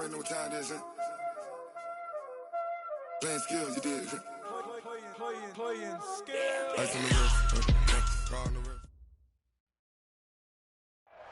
already know what time it is, huh? Playing skills, you did. Playing skills. Ice on the wrist. Car on the wrist.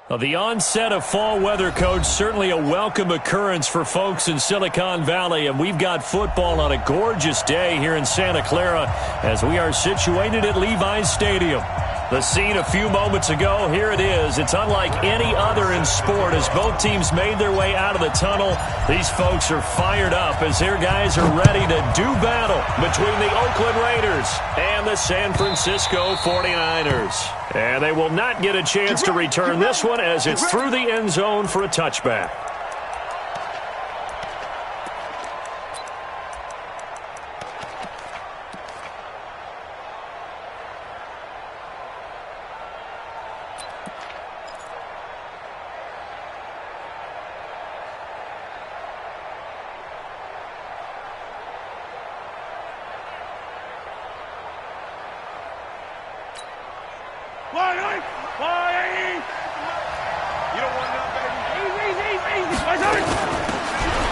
Well, the onset of fall weather, Coach, certainly a welcome occurrence for folks in Silicon Valley, and we've got football on a gorgeous day here in Santa Clara as we are situated at Levi's Stadium. The scene a few moments ago, here it is. It's unlike any other in sport as both teams made their way out of the tunnel. These folks are fired up as their guys are ready to do battle between the Oakland Raiders and the San Francisco 49ers. And they will not get a chance to return this one as it's through the end zone for a touchback.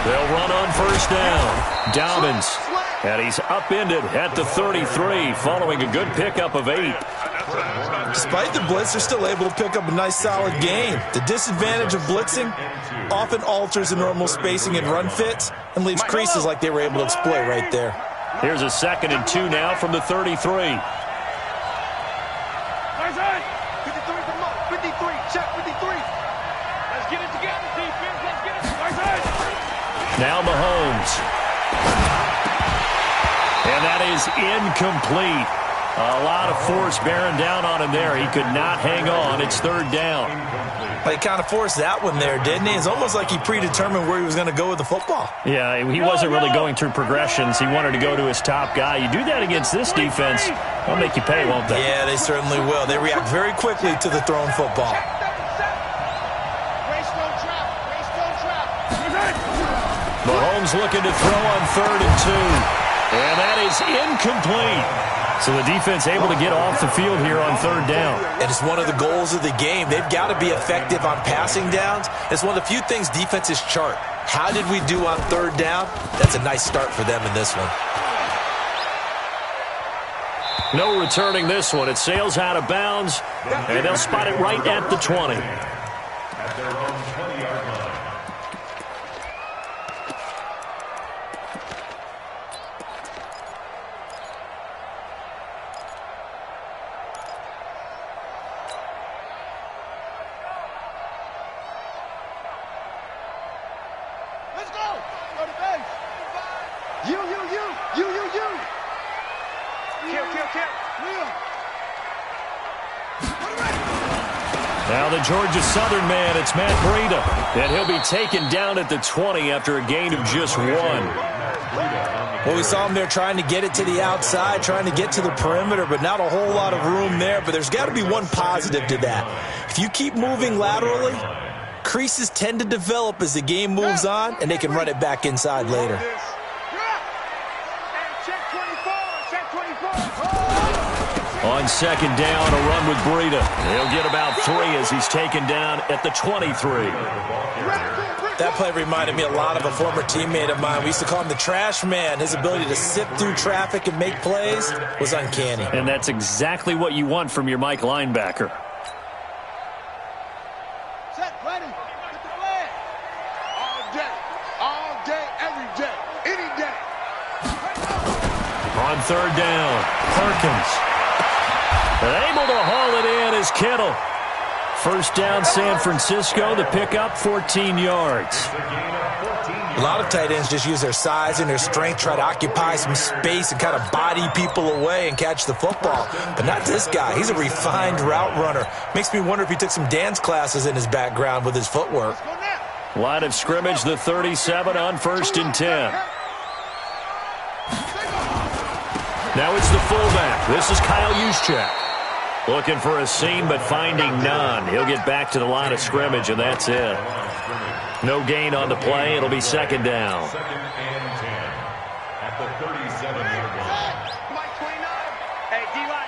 They'll run on first down. Dobbins, and he's upended at the 33 following a good pickup of 8. Despite the blitz, they're still able to pick up a nice solid gain. The disadvantage of blitzing often alters the normal spacing and run fits and leaves creases like they were able to exploit right there. Here's a 2nd and 2 now from the 33. 53, check 53. Let's get it together, defense. Let's get it. Now Mahomes. And that is incomplete. A lot of force bearing down on him there. He could not hang on. It's 3rd down. He kind of forced that one there, didn't he? It's almost like he predetermined where he was going to go with the football. Yeah, he wasn't really going through progressions. He wanted to go to his top guy. You do that against this defense, they'll make you pay, won't they? Yeah, they certainly will. They react very quickly to the thrown football. Mahomes looking to throw on 3rd and 2. And that is incomplete. So the defense able to get off the field here on 3rd down. And it's one of the goals of the game. They've got to be effective on passing downs. It's one of the few things defenses chart. How did we do on 3rd down? That's a nice start for them in this one. No returning this one. It sails out of bounds, and they'll spot it right at the 20. Now the Georgia Southern man, it's Matt Breida, and he'll be taken down at the 20 after a gain of just 1. Well, we saw him there trying to get it to the outside, trying to get to the perimeter, but not a whole lot of room there. But there's got to be one positive to that. If you keep moving laterally, creases tend to develop as the game moves on, and they can run it back inside later. On 2nd down, a run with Breida. He'll get about 3 as he's taken down at the 23. That play reminded me a lot of a former teammate of mine. We used to call him the trash man. His ability to sift through traffic and make plays was uncanny. And that's exactly what you want from your Mike linebacker. Set, ready, get the flag. All day, every day, any day. On 3rd down, Perkins. Able to haul it in is Kittle. First down, San Francisco. The pickup, 14 yards. A lot of tight ends just use their size and their strength, try to occupy some space and kind of body people away and catch the football. But not this guy. He's a refined route runner. Makes me wonder if he took some dance classes in his background with his footwork. Line of scrimmage, the 37 on 1st and 10. Now it's the fullback. This is Kyle Juszczyk. Looking for a seam, but finding none. He'll get back to the line of scrimmage, and that's it. No gain on the play. It'll be 2nd down. At the 37-yard line. Mike 29. Hey, D-line.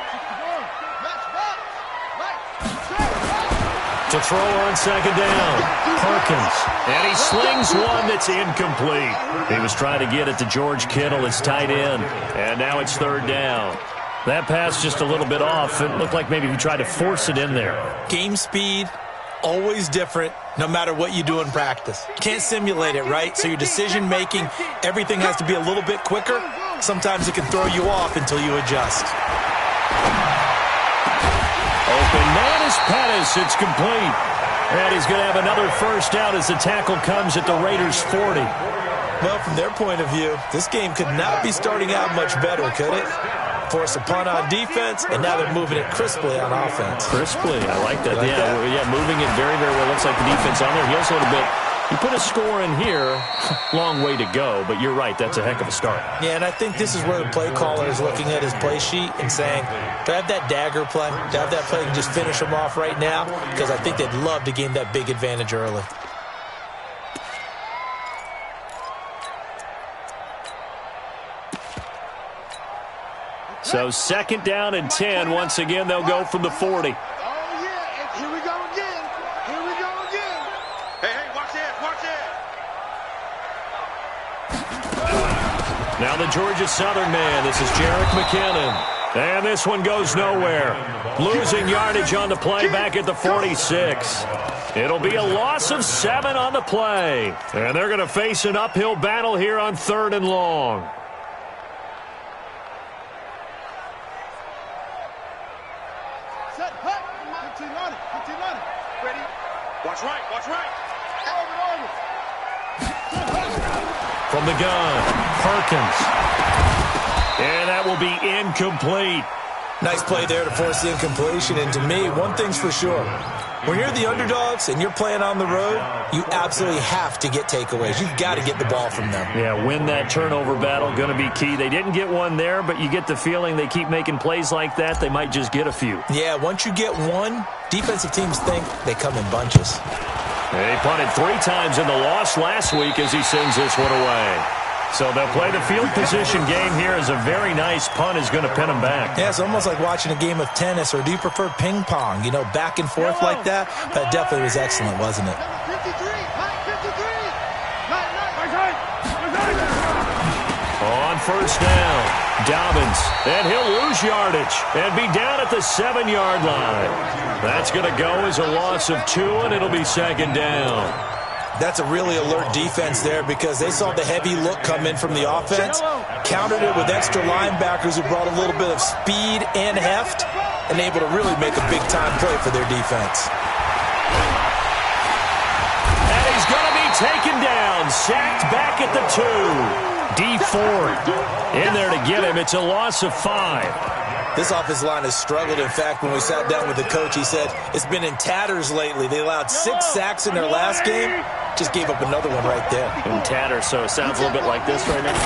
to throw on second down. Perkins. And he slings one that's incomplete. He was trying to get it to George Kittle, his tight end. And now it's third down. That pass just a little bit off. It looked like maybe he tried to force it in there. Game speed, always different, no matter what you do in practice. You can't simulate it, right? So your decision-making, everything has to be a little bit quicker. Sometimes it can throw you off until you adjust. Open man is Pettis. It's complete. And he's going to have another first down as the tackle comes at the Raiders' 40. Well, from their point of view, this game could not be starting out much better, could it? Force a punt on defense, and now they're moving it crisply on offense. Crisply, I like that. Yeah, moving it very, very well. Looks like the defense on their heels a little bit. You put a score in here, long way to go, but you're right, that's a heck of a start. Yeah, and I think this is where the play caller is looking at his play sheet and saying, do I have that dagger play? Do I have that play and just finish them off right now? Because I think they'd love to gain that big advantage early. So second down and 10. Once again, they'll go from the 40. Oh, yeah, and here we go again. Here we go again. Hey, watch it. Now the Georgia Southern man. This is Jerick McKinnon. And this one goes nowhere. Losing yardage on the play back at the 46. It'll be a loss of 7 on the play. And they're going to face an uphill battle here on 3rd and long. From the gun, Perkins. And that will be incomplete. Nice play there to force the incompletion. And to me, one thing's for sure. When you're the underdogs and you're playing on the road, you absolutely have to get takeaways. You've got to get the ball from them. Yeah, win that turnover battle, going to be key. They didn't get one there, but you get the feeling they keep making plays like that, they might just get a few. Yeah, once you get one, defensive teams think they come in bunches. He punted 3 times in the loss last week as he sends this one away. So they'll play the field position game here as a very nice punt is going to pin them back. Yeah, it's almost like watching a game of tennis, or do you prefer ping pong? You know, back and forth like that? That definitely was excellent, wasn't it? On first down, Dobbins, and he'll lose yardage and be down at the 7-yard line. That's going to go as a loss of 2, and it'll be second down. That's a really alert defense there because they saw the heavy look come in from the offense, countered it with extra linebackers who brought a little bit of speed and heft, and able to really make a big-time play for their defense. And he's going to be taken down, sacked back at the 2. D Ford in there to get him. It's a loss of 5. This offensive line has struggled. In fact, when we sat down with the coach, he said it's been in tatters lately. They allowed 6 sacks in their last game. Just gave up another one right there. In tatters, so it sounds a little bit like this right now.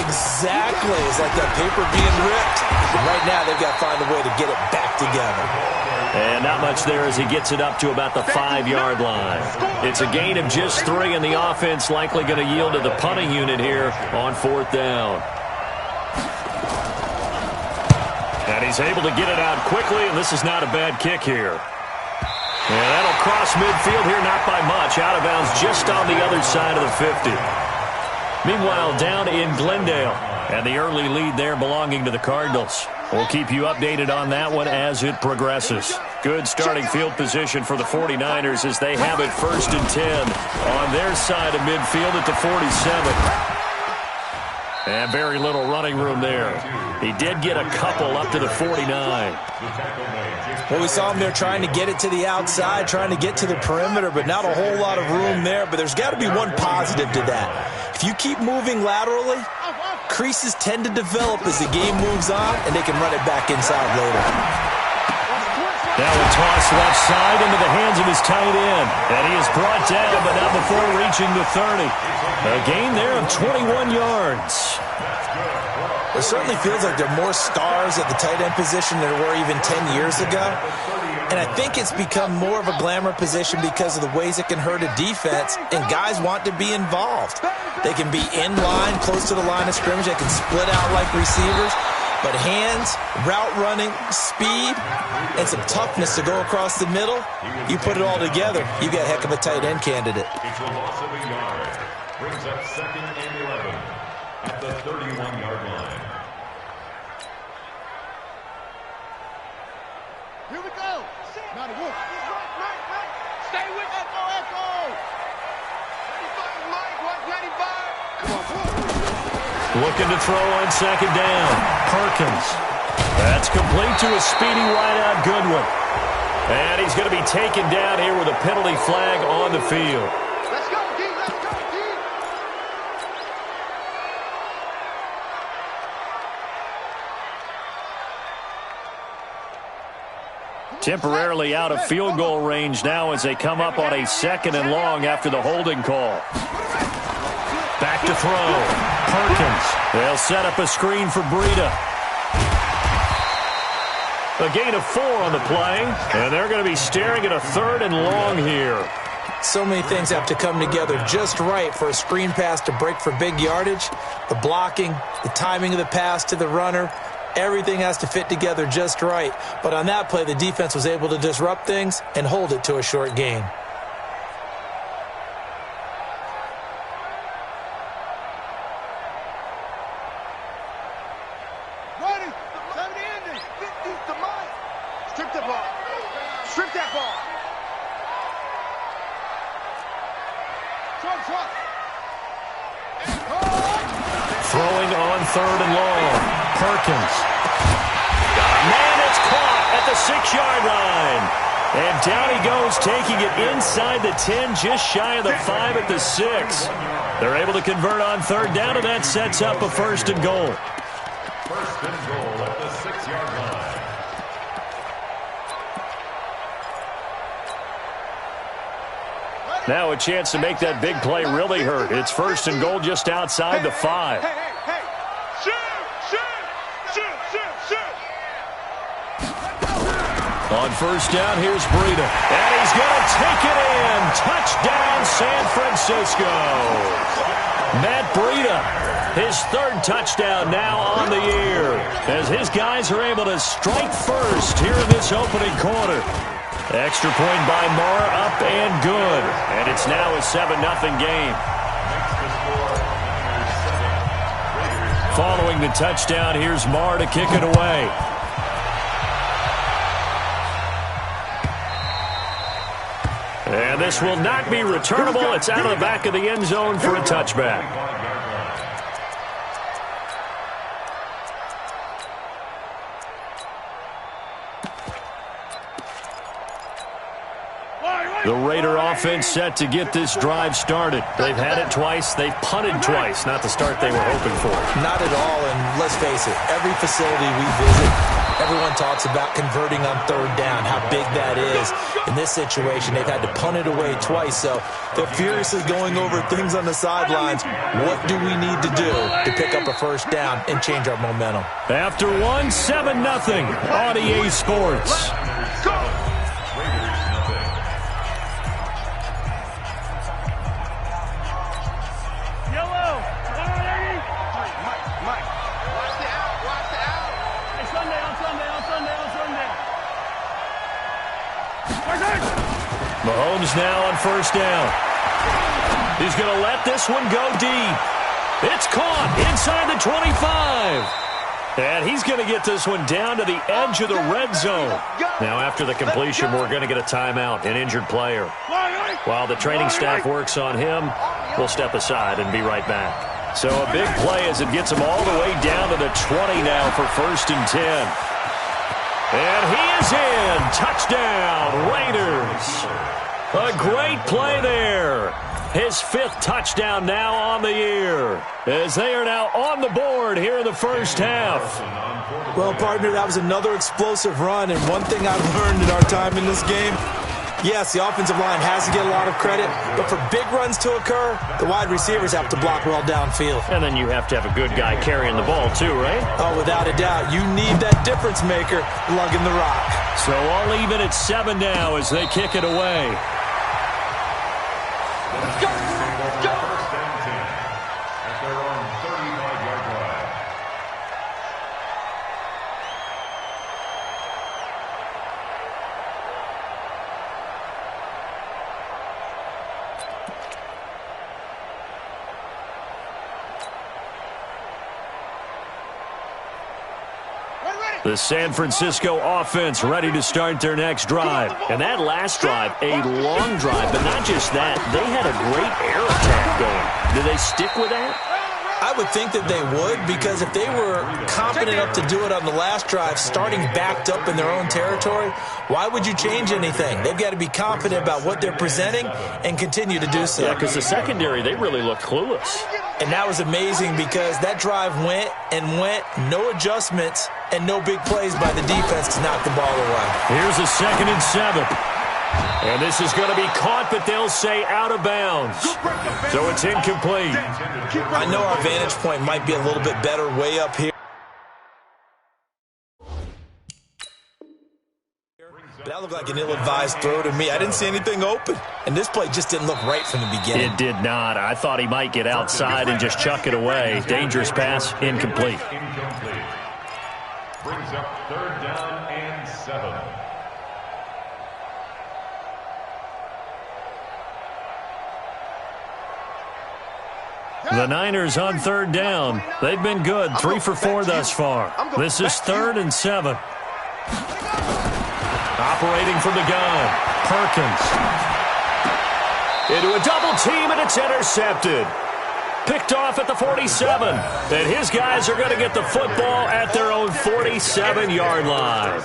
Exactly. It's like that paper being ripped. And right now, they've got to find a way to get it back together. And not much there as he gets it up to about the 5-yard line. It's a gain of just 3, and the offense likely going to yield to the punting unit here on 4th down. And he's able to get it out quickly, and this is not a bad kick here. And that'll cross midfield here, not by much. Out of bounds just on the other side of the 50. Meanwhile, down in Glendale, and the early lead there belonging to the Cardinals. We'll keep you updated on that one as it progresses. Good starting field position for the 49ers as they have it 1st and 10 on their side of midfield at the 47. And very little running room there. He did get a couple up to the 49. Well, we saw him there trying to get it to the outside, trying to get to the perimeter, but not a whole lot of room there. But there's got to be one positive to that. If you keep moving laterally, creases tend to develop as the game moves on, and they can run it back inside later. Now a toss left side into the hands of his tight end. And he is brought down, but not before reaching the 30. A gain there of 21 yards. It certainly feels like there are more stars at the tight end position than there were even 10 years ago. And I think it's become more of a glamour position because of the ways it can hurt a defense, and guys want to be involved. They can be in line, close to the line of scrimmage. They can split out like receivers. But hands, route running, speed, and some toughness to go across the middle, you put it all together, you got a heck of a tight end candidate. It's a loss of a yard. Brings up 2nd and 11 at the 31-yard line. Here we go. Now the Wolf. Right. Stay with it. Echo. 95, Mike. 195. Come on, Wolf. Looking to throw on 2nd down. Perkins. That's complete to a speedy wideout Goodwin. And he's going to be taken down here with a penalty flag on the field. Let's go, D. Let's go, D. Temporarily out of field goal range now as they come up on a 2nd and long after the holding call. Back to throw. Perkins. They'll set up a screen for Breida. A gain of 4 on the play, and they're going to be staring at a 3rd and long here. So many things have to come together just right for a screen pass to break for big yardage. The blocking, the timing of the pass to the runner, everything has to fit together just right. But on that play, the defense was able to disrupt things and hold it to a short gain. Ready. 70 ending. 50 to Mike. Strip the ball. Strip that ball. Truck. Throwing on 3rd and long. Perkins. Man, it's caught at the 6-yard line. And down he goes, taking it inside the 10, just shy of the 5 at the 6. They're able to convert on 3rd down, and that sets up a 1st and goal. 1st and goal at the 6-yard line. Now a chance to make that big play really hurt. It's 1st and goal just outside the 5. Hey. On 1st down, here's Breida. And he's going to take it in. Touchdown, San Francisco. Matt Breida, his 3rd touchdown now on the year, as his guys are able to strike first here in this opening quarter. Extra point by Marr, up and good. And it's now a 7-0 game. Following the touchdown, here's Marr to kick it away. And this will not be returnable. It's out of the back of the end zone for a touchback. The Raider offense set to get this drive started. They've had it twice. They've punted twice. Not the start they were hoping for. Not at all, and let's face it, every facility we visit, everyone talks about converting on 3rd down, how big that is. In this situation, they've had to punt it away twice, so they're furiously going over things on the sidelines. What do we need to do to pick up a 1st down and change our momentum? After 1, 7-0 on EA Sports. Mahomes now on 1st down. He's going to let this one go deep. It's caught inside the 25. And he's going to get this one down to the edge of the red zone. Now, after the completion, we're going to get a timeout, an injured player. While the training staff works on him, we'll step aside and be right back. So a big play as it gets him all the way down to the 20 now for 1st and 10. And he is in. Touchdown, Raiders. A great play there. His 5th touchdown now on the year, as they are now on the board here in the 1st half. Well, partner, that was another explosive run, and one thing I've learned in our time in this game, yes, the offensive line has to get a lot of credit, but for big runs to occur, the wide receivers have to block well downfield. And then you have to have a good guy carrying the ball too, right? Oh, without a doubt. You need that difference maker lugging the rock. So all even at 7 now as they kick it away. Let's go. First and 10 at their own 35-yard line. The San Francisco offense ready to start their next drive. And that last drive, a long drive, but not just that. They had a great air attack going. Do they stick with that? I would think that they would, because if they were confident enough to do it on the last drive, starting backed up in their own territory, why would you change anything? They've got to be confident about what they're presenting and continue to do so. Yeah, because the secondary, they really looked clueless. And that was amazing because that drive went and went, no adjustments, and no big plays by the defense to knock the ball away. Here's a 2nd and 7. And this is going to be caught, but they'll say out of bounds. So it's incomplete. I know our vantage point might be a little bit better way up here. But that looked like an ill-advised throw to me. I didn't see anything open. And this play just didn't look right from the beginning. It did not. I thought he might get outside and just chuck it away. Dangerous pass, incomplete. Brings up 3rd down and 7. The Niners on 3rd down. They've been good, 3 for 4 thus far. This is 3rd and 7. Operating from the gun, Perkins. Into a double team, and it's intercepted. Picked off at the 47. And his guys are going to get the football at their own 47-yard line.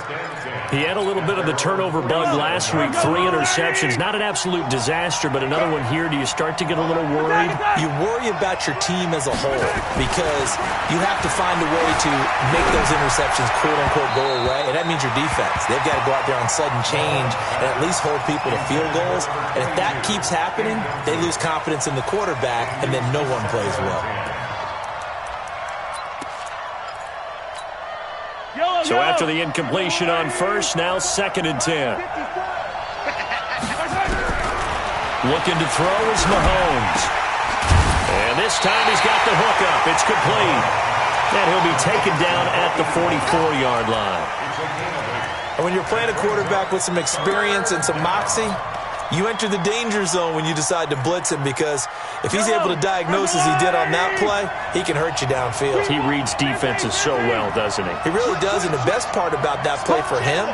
He had a little bit of the turnover bug last week, 3 interceptions. Not an absolute disaster, but another one here. Do you start to get a little worried? You worry about your team as a whole because you have to find a way to make those interceptions, quote-unquote, go away, and that means your defense. They've got to go out there on sudden change and at least hold people to field goals. And if that keeps happening, they lose confidence in the quarterback, and then no one plays well. So after the incompletion on first, now 2nd and 10. Looking to throw is Mahomes. And this time he's got the hook up. It's complete. And he'll be taken down at the 44-yard line. And when you're playing a quarterback with some experience and some moxie, you enter the danger zone when you decide to blitz him, because if he's able to diagnose as he did on that play, he can hurt you downfield. He reads defenses so well, doesn't he? He really does, and the best part about that play for him,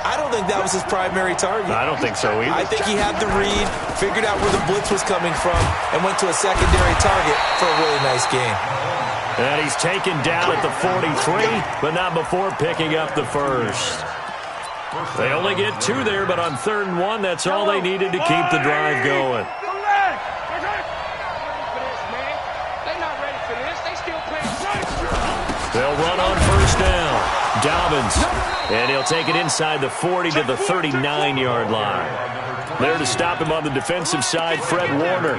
I don't think that was his primary target. I don't think so either. I think he had the read, figured out where the blitz was coming from, and went to a secondary target for a really nice game. And he's taken down at the 43, but not before picking up the first. They only get 2 there, but on 3rd and 1, that's all they needed to keep the drive going. They'll run on 1st down. Dobbins, and he'll take it inside the 40 to the 39-yard line. There to stop him on the defensive side, Fred Warner.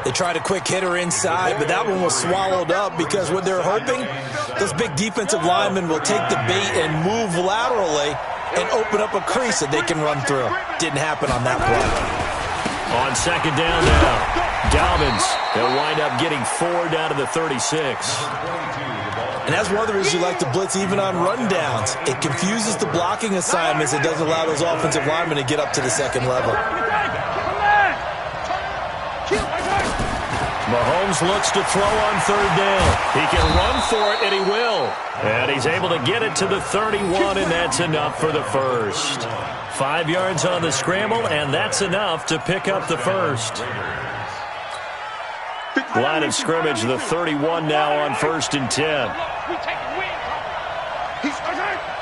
They tried a quick hitter inside, but that one was swallowed up because what they're hoping, those big defensive linemen will take the bait and move laterally and open up a crease that they can run through. Didn't happen on that play. On 2nd down now, Dobbins. They'll wind up getting 4 down to the 36. And that's one of the reasons you like to blitz even on rundowns. It confuses the blocking assignments. It doesn't allow those offensive linemen to get up to the 2nd level. Mahomes looks to throw on 3rd down. He can run for it, and he will. And he's able to get it to the 31, and that's enough for the first. 5 yards on the scramble, and that's enough to pick up the first. Line of scrimmage, the 31 now on 1st and 10.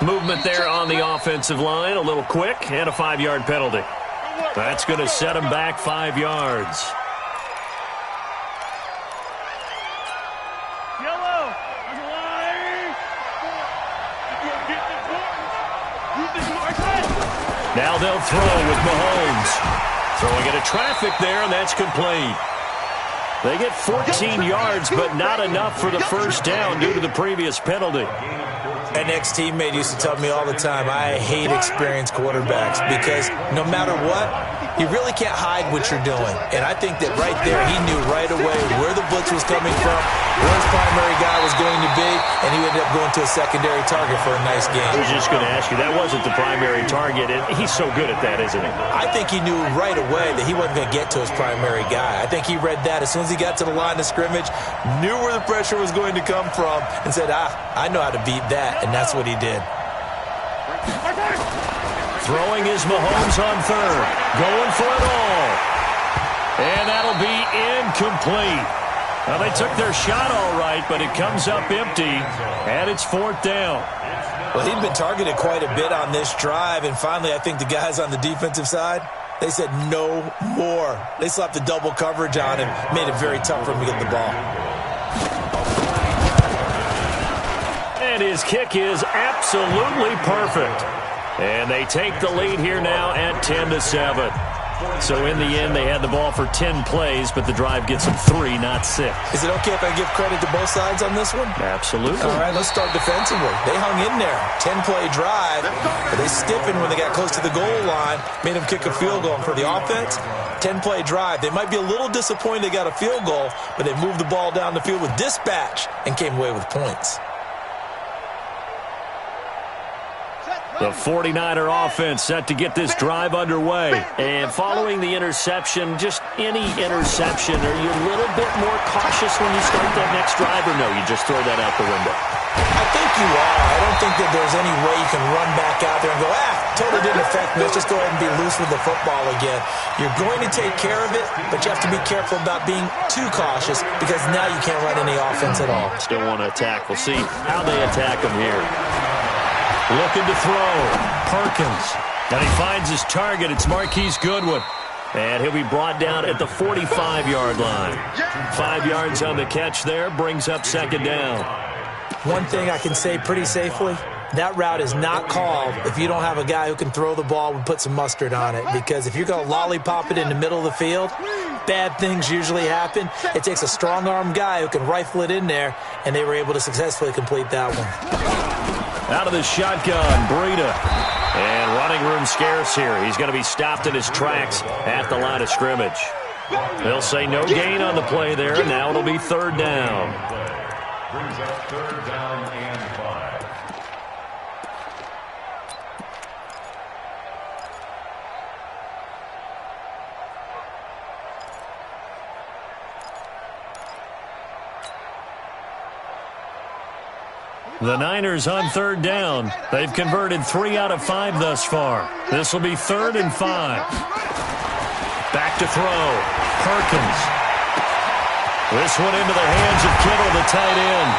Movement there on the offensive line, a little quick, and a 5-yard penalty. That's going to set him back 5 yards. Now they'll throw with Mahomes. Throwing into traffic there, and that's complete. They get 14 yards, but not enough for the first down due to the previous penalty. An ex-teammate used to tell me all the time, I hate experienced quarterbacks because no matter what, you really can't hide what you're doing. And I think that right there, he knew right away where the blitz blitz was coming from, where his primary guy was going to be, and he ended up going to a secondary target for a nice game. I was just going to ask you, that wasn't the primary target, and he's so good at that, isn't he? I think he knew right away that he wasn't going to get to his primary guy. I think he read that as soon as he got to the line of scrimmage, knew where the pressure was going to come from, and said, I know how to beat that, and that's what he did. Throwing is Mahomes on third. Going for it all. And that'll be incomplete. Well, they took their shot all right, but it comes up empty, and it's fourth down. Well, he'd been targeted quite a bit on this drive, and finally I think the guys on the defensive side, they said no more. They slapped the double coverage on him, made it very tough for him to get the ball. And his kick is absolutely perfect. And they take the lead here now at 10-7. So in the end, they had the ball for 10 plays, but the drive gets them 3, not 6. Is it okay if I give credit to both sides on this one? Absolutely. All right, let's start defensively. They hung in there. 10-play drive, but they stiffened when they got close to the goal line, made them kick a field goal. And for the offense, 10-play drive. They might be a little disappointed they got a field goal, but they moved the ball down the field with dispatch and came away with points. The 49er offense set to get this drive underway. And following the interception, just any interception, are you a little bit more cautious when you start that next drive, or no, you just throw that out the window? I think you are. I don't think that there's any way you can run back out there and go, totally didn't affect me. Let's just go ahead and be loose with the football again. You're going to take care of it, but you have to be careful about being too cautious because now you can't run any offense at all. Still want to attack. We'll see how they attack them here. Looking to throw. Perkins. And he finds his target. It's Marquise Goodwin. And he'll be brought down at the 45-yard line. 5 yards on the catch there. Brings up second down. One thing I can say pretty safely, that route is not called if you don't have a guy who can throw the ball and put some mustard on it. Because if you're going to lollipop it in the middle of the field, bad things usually happen. It takes a strong-arm guy who can rifle it in there, and they were able to successfully complete that one. Out of the shotgun, Breida. And running room scarce here. He's going to be stopped in his tracks at the line of scrimmage. They'll say no gain on the play there. Now it'll be third down. Brings up third down and 5. The Niners on third down. They've converted 3 out of 5 thus far. This will be 3rd and 5. Back to throw. Perkins. This one into the hands of Kittle, the tight end.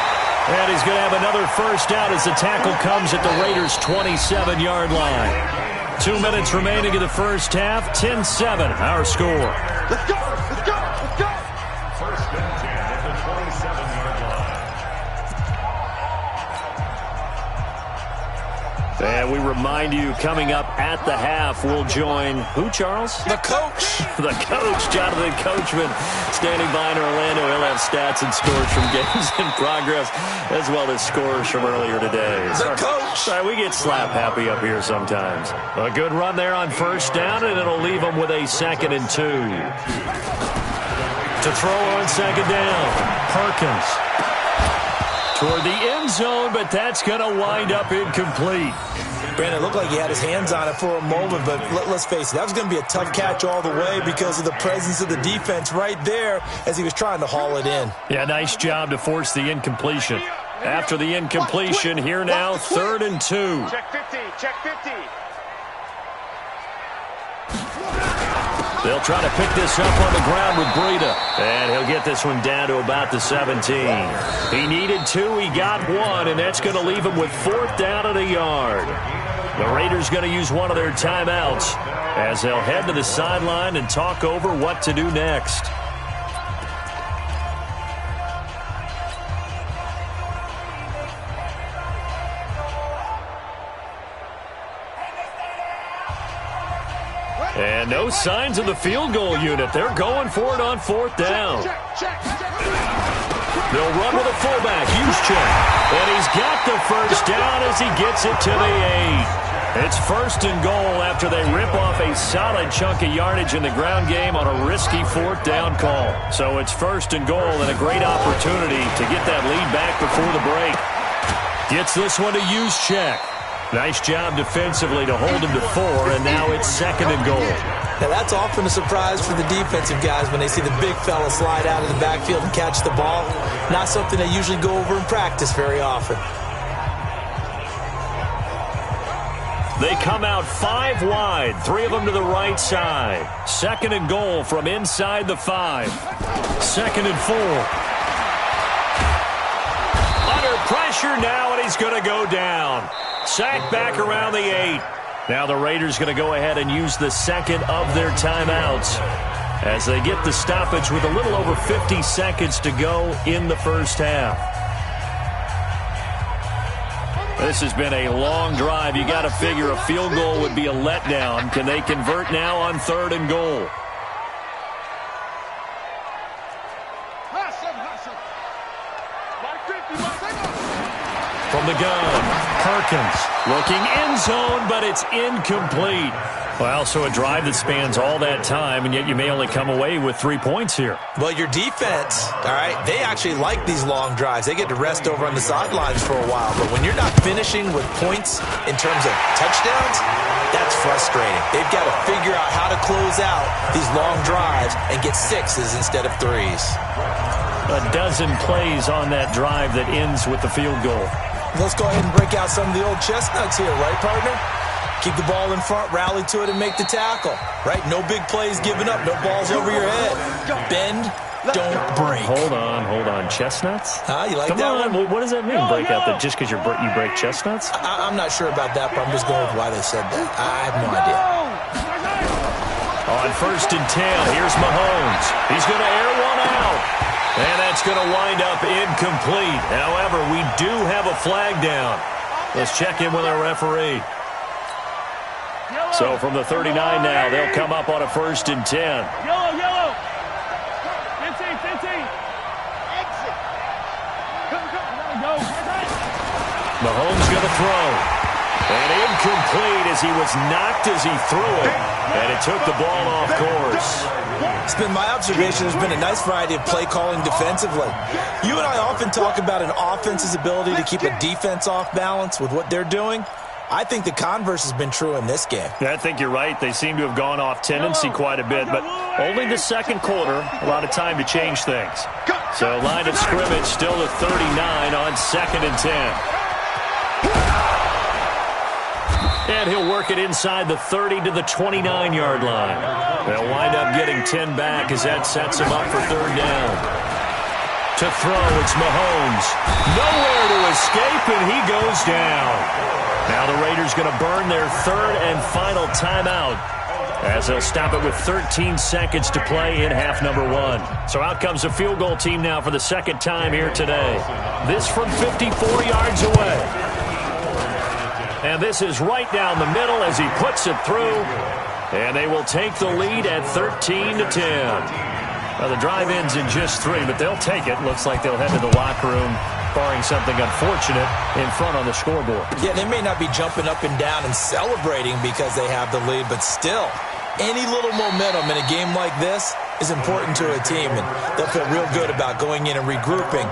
And he's going to have another first down as the tackle comes at the Raiders' 27-yard line. 2 minutes remaining in the first half. 10-7, our score. Let's go! Let's go! Let's go! First and 10 at the 27-yard line. And we remind you, coming up at the half, we'll join who, Charles? The coach. The coach, Jonathan Coachman, standing by in Orlando. He'll have stats and scores from games in progress, as well as scores from earlier today. The coach. Sorry, we get slap happy up here sometimes. A good run there on first down, and it'll leave them with a 2nd and 2. To throw on second down, Perkins. Toward the end zone, but that's going to wind up incomplete. Brandon, it looked like he had his hands on it for a moment, but let's face it, that was going to be a tough catch all the way because of the presence of the defense right there as he was trying to haul it in. Yeah, nice job to force the incompletion. After the incompletion, here now, 3rd and 2. Check 50, check 50. They'll try to pick this up on the ground with Breida. And he'll get this one down to about the 17. He needed 2, he got 1, and that's going to leave him with 4th down at a yard. The Raiders going to use one of their timeouts as they'll head to the sideline and talk over what to do next. And no signs of the field goal unit. They're going for it on 4th down. Check, check, check. They'll run with a fullback, Juszczyk. And he's got the first down as he gets it to the 8. It's 1st and goal after they rip off a solid chunk of yardage in the ground game on a risky 4th down call. So it's 1st and goal and a great opportunity to get that lead back before the break. Gets this one to Juszczyk. Nice job defensively to hold him to 4, and now it's 2nd and goal. Now that's often a surprise for the defensive guys when they see the big fella slide out of the backfield and catch the ball. Not something they usually go over in practice very often. They come out 5 wide, 3 of them to the right side. 2nd and goal from inside the 5. 2nd and 4. Under pressure now, and he's going to go down. Sacked back around the 8. Now the Raiders going to go ahead and use the second of their timeouts as they get the stoppage with a little over 50 seconds to go in the first half. This has been a long drive. You got to figure a field goal would be a letdown. Can they convert now on 3rd and goal? From the gun, Perkins looking end zone, but it's incomplete. Well, so a drive that spans all that time, and yet you may only come away with 3 points here. Well, your defense, all right, they actually like these long drives. They get to rest over on the sidelines for a while. But when you're not finishing with points in terms of touchdowns, that's frustrating. They've got to figure out how to close out these long drives and get 6s instead of 3s. A dozen plays on that drive that ends with the field goal. Let's go ahead and break out some of the old chestnuts here, right, partner? Keep the ball in front, rally to it, and make the tackle, right? No big plays given up, no balls over your head. Bend, don't break. Hold on. Chestnuts? You like Come that on. one? What does that mean, break out? That just because you break chestnuts? I'm not sure about that, but I'm just going with why they said that. I have no idea. On 1st and 10, here's Mahomes. He's going to air one out. And that's going to wind up incomplete. However, we do have a flag down. Let's check in with our referee. So from the 39 now, they'll come up on a 1st and 10. Yellow. 15. Exit. Go. Mahomes going to throw. And incomplete as he was knocked as he threw it. And it took the ball off course. It's been my observation there's been a nice variety of play calling defensively. You and I often talk about an offense's ability to keep a defense off balance with what they're doing. I think the converse has been true in this game. I think you're right. They seem to have gone off tendency quite a bit, but only the 2nd quarter, a lot of time to change things. So line of scrimmage still at 39 on 2nd and 10. And he'll work it inside the 30 to the 29-yard line. They'll wind up getting 10 back as that sets him up for 3rd down. To throw, it's Mahomes. Nowhere to escape, and he goes down. Now the Raiders going to burn their 3rd and final timeout as they'll stop it with 13 seconds to play in half number 1. So out comes a field goal team now for the 2nd time here today. This from 54 yards away. And this is right down the middle as he puts it through. And they will take the lead at 13-10. Now the drive ends in just 3, but they'll take it. Looks like they'll head to the locker room, barring something unfortunate, in front on the scoreboard. Yeah, they may not be jumping up and down and celebrating because they have the lead, but still, any little momentum in a game like this is important to a team, and they'll feel real good about going in and regrouping,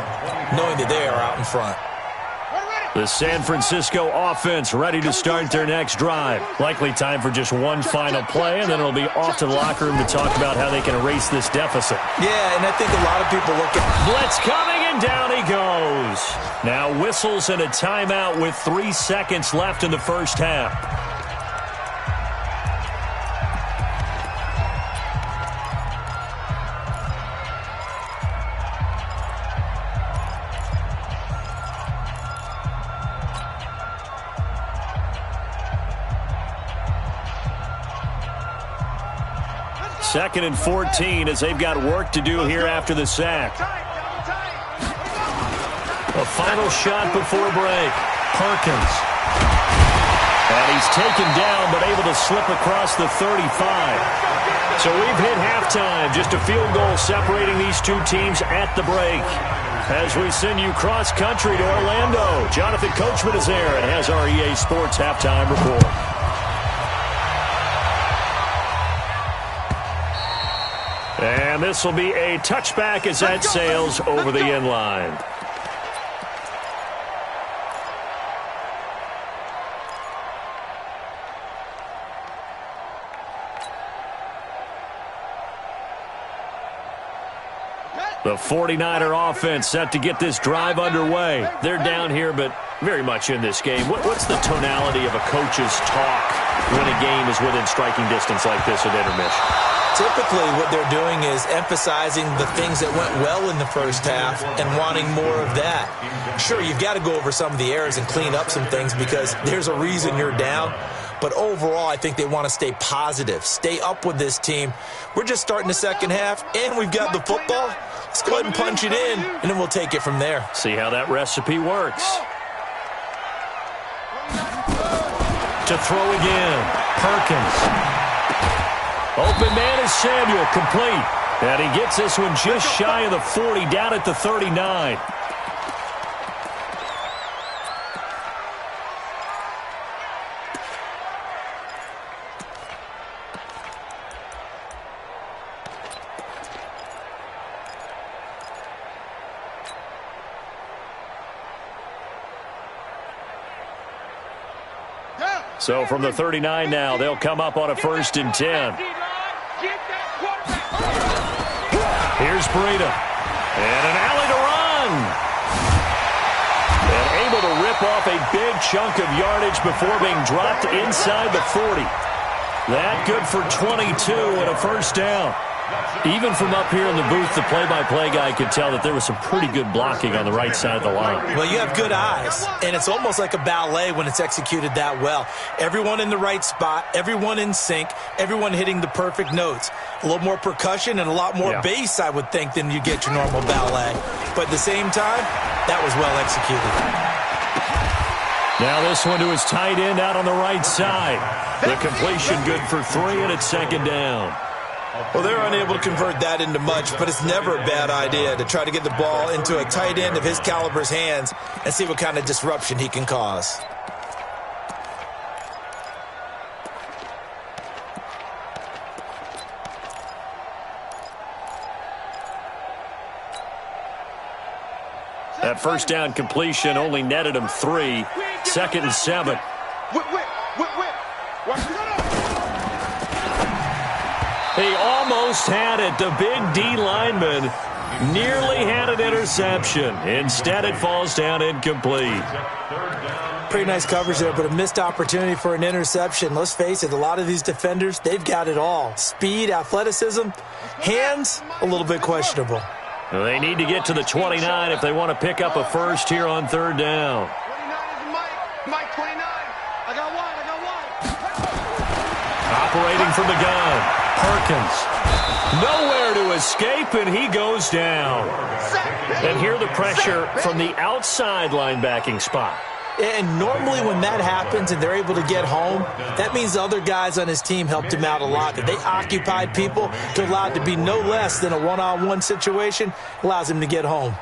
knowing that they are out in front. The San Francisco offense ready to start their next drive. Likely time for just one final play, and then it'll be off to the locker room to talk about how they can erase this deficit. Yeah, and I think a lot of people look at... Blitz coming, and down he goes. Now whistles and a timeout with 3 seconds left in the first half. Second and 14 as they've got work to do here after the sack. A final shot before break. Perkins. And he's taken down but able to slip across the 35. So we've hit halftime. Just a field goal separating these two teams at the break. As we send you cross-country to Orlando, Jonathan Coachman is there and has our EA Sports halftime report. And this will be a touchback as that sails over the end line. The 49er offense set to get this drive underway. They're down here, but very much in this game. What's the tonality of a coach's talk when a game is within striking distance like this at intermission? Typically, what they're doing is emphasizing the things that went well in the first half and wanting more of that. Sure, you've got to go over some of the errors and clean up some things because there's a reason you're down. But overall, I think they want to stay positive, stay up with this team. We're just starting the second half, and we've got the football. Let's go ahead and punch it in, and then we'll take it from there. See how that recipe works. To throw again, Perkins. Open man is Samuel, complete. And he gets this one just shy of the 40, down at the 39. So from the 39 now, they'll come up on a 1st and 10. Here's Breida. And an alley to run. And able to rip off a big chunk of yardage before being dropped inside the 40. That good for 22 and a 1st down. Even from up here in the booth, the play-by-play guy could tell that there was some pretty good blocking on the right side of the line. Well, you have good eyes, and it's almost like a ballet when it's executed that well. Everyone in the right spot, everyone in sync, everyone hitting the perfect notes. A little more percussion and a lot more bass, I would think, than you get your normal ballet. But at the same time, that was well executed. Now this one to his tight end out on the right side. The completion good for 3, and it's 2nd down. Well, they're unable to convert that into much, but it's never a bad idea to try to get the ball into a tight end of his caliber's hands and see what kind of disruption he can cause. That 1st down completion only netted him 3. 2nd and 7. He almost had it. The big D lineman nearly had an interception. Instead, it falls down incomplete. Pretty nice coverage there, but a missed opportunity for an interception. Let's face it, a lot of these defenders, they've got it all. Speed, athleticism, hands, a little bit questionable. They need to get to the 29 if they want to pick up a 1st here on 3rd down. 29 is Mike 29. I got one. Operating from the gun. Perkins. Nowhere to escape, and he goes down. And here the pressure from the outside linebacking spot. And normally when that happens and they're able to get home, that means the other guys on his team helped him out a lot. That they occupied people to allow it to be no less than a one-on-one situation, allows him to get home.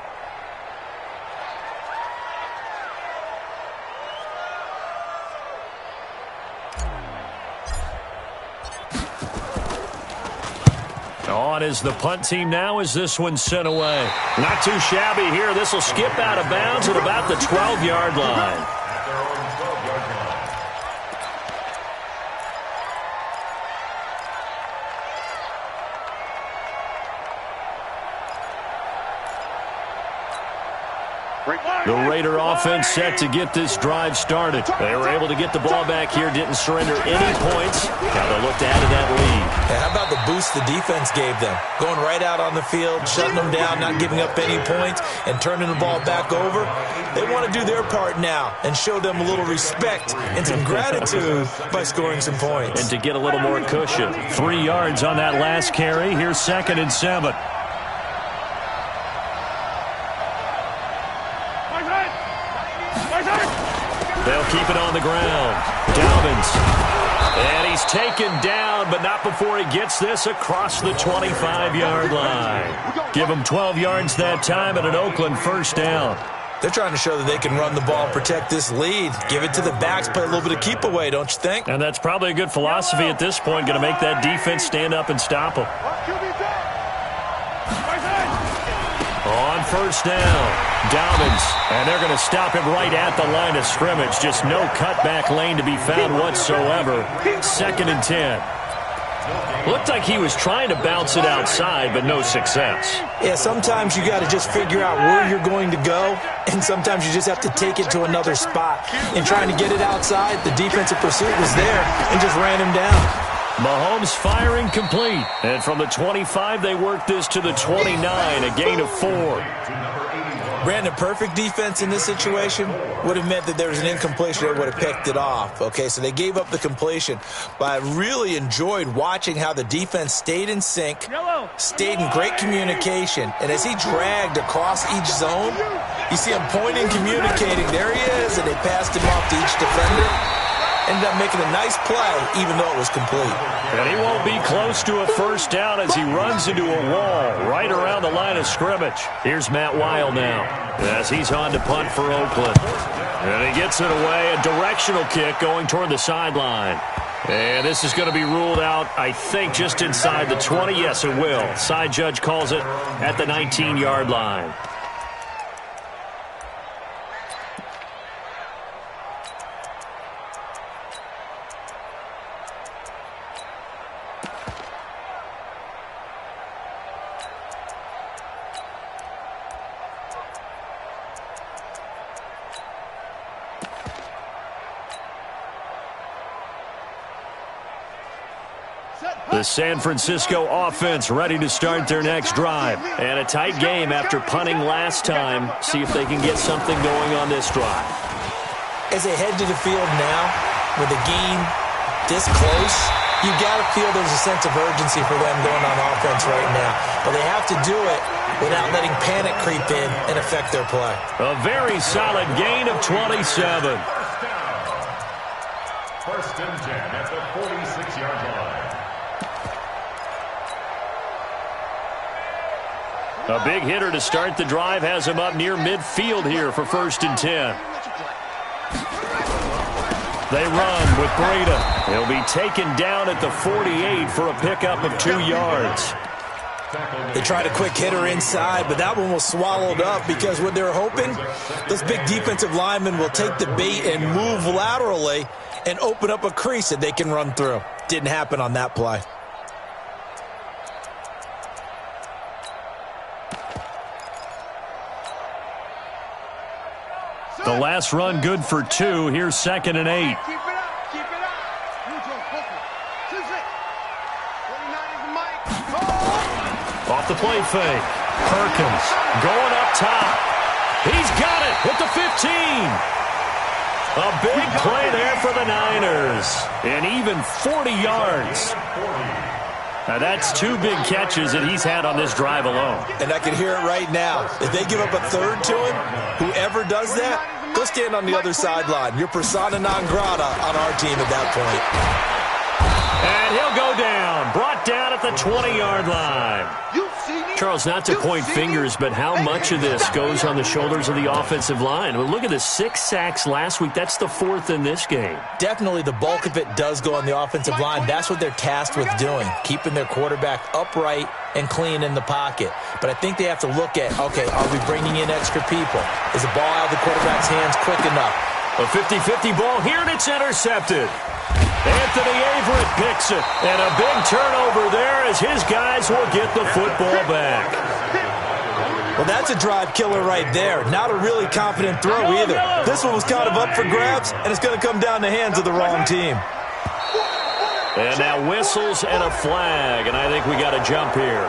On is the punt team now as this one's sent away. Not too shabby here. This will skip out of bounds at about the 12-yard line. The Raider offense set to get this drive started. They were able to get the ball back here, didn't surrender any points. Now they look to add to that lead. And how about the boost the defense gave them? Going right out on the field, shutting them down, not giving up any points, and turning the ball back over. They want to do their part now and show them a little respect and some gratitude by scoring some points. And to get a little more cushion. 3 yards on that last carry. Here's 2nd and 7. They'll keep it on the ground. Dobbins. And he's taken down, but not before he gets this across the 25-yard line. Give them 12 yards that time and an Oakland first down. They're trying to show that they can run the ball and protect this lead. Give it to the backs, play a little bit of keep away, don't you think? And that's probably a good philosophy at this point, going to make that defense stand up and stop them. On first down, Dobbins, and they're going to stop him right at the line of scrimmage. Just no cutback lane to be found whatsoever. 2nd and 10. Looked like he was trying to bounce it outside, but no success. Yeah, sometimes you got to just figure out where you're going to go, and sometimes you just have to take it to another spot. And trying to get it outside, the defensive pursuit was there and just ran him down. Mahomes firing complete. And from the 25, they work this to the 29, a gain of 4. Brandon, perfect defense in this situation would have meant that there was an incompletion. They would have picked it off. Okay, so they gave up the completion. But I really enjoyed watching how the defense stayed in sync, stayed in great communication. And as he dragged across each zone, you see him pointing, communicating. There he is, and they passed him off to each defender. Ended up making a nice play, even though it was complete. And he won't be close to a first down as he runs into a wall right around the line of scrimmage. Here's Matt Weil now as he's on to punt for Oakland. And he gets it away, a directional kick going toward the sideline. And this is going to be ruled out, I think, just inside the 20. Yes, it will. Side judge calls it at the 19-yard line. The San Francisco offense ready to start their next drive. And a tight game after punting last time. See if they can get something going on this drive. As they head to the field now, with the game this close, you got to feel there's a sense of urgency for them going on offense right now. But they have to do it without letting panic creep in and affect their play. A very solid gain of 27. First and 10 at the 46-yard line. A big hitter to start the drive has him up near midfield here for 1st and 10. They run with Breida. He'll be taken down at the 48 for a pickup of 2 yards. They tried a quick hitter inside, but that one was swallowed up because what they're hoping, those big defensive linemen will take the bait and move laterally and open up a crease that they can run through. Didn't happen on that play. The last run good for 2. Here's 2nd and 8. Keep it up. Keep it up. Neutral, focus. 2-6. 49 is the mic. Off the play fake. Perkins going up top. He's got it with the 15. A big play there for the Niners. And even 40 yards. Now that's 2 big catches that he's had on this drive alone. And I can hear it right now. If they give up a third to him, whoever does that, go stand on the other sideline. You're persona non grata on our team at that point. And he'll go down. Brought down at the 20-yard line. Charles, not to point fingers, but how much of this goes on the shoulders of the offensive line? Well, look at the 6 sacks last week. That's the 4th in this game. Definitely the bulk of it does go on the offensive line. That's what they're tasked with doing, keeping their quarterback upright and clean in the pocket. But I think they have to look at, okay, are we bringing in extra people? Is the ball out of the quarterback's hands quick enough? A 50-50 ball here, and it's intercepted. Anthony Averett picks it, and a big turnover there as his guys will get the football back. Well, that's a drive killer right there. Not a really confident throw either. This one was kind of up for grabs, and it's going to come down the hands of the wrong team. And now whistles and a flag, and I think we got a jump here.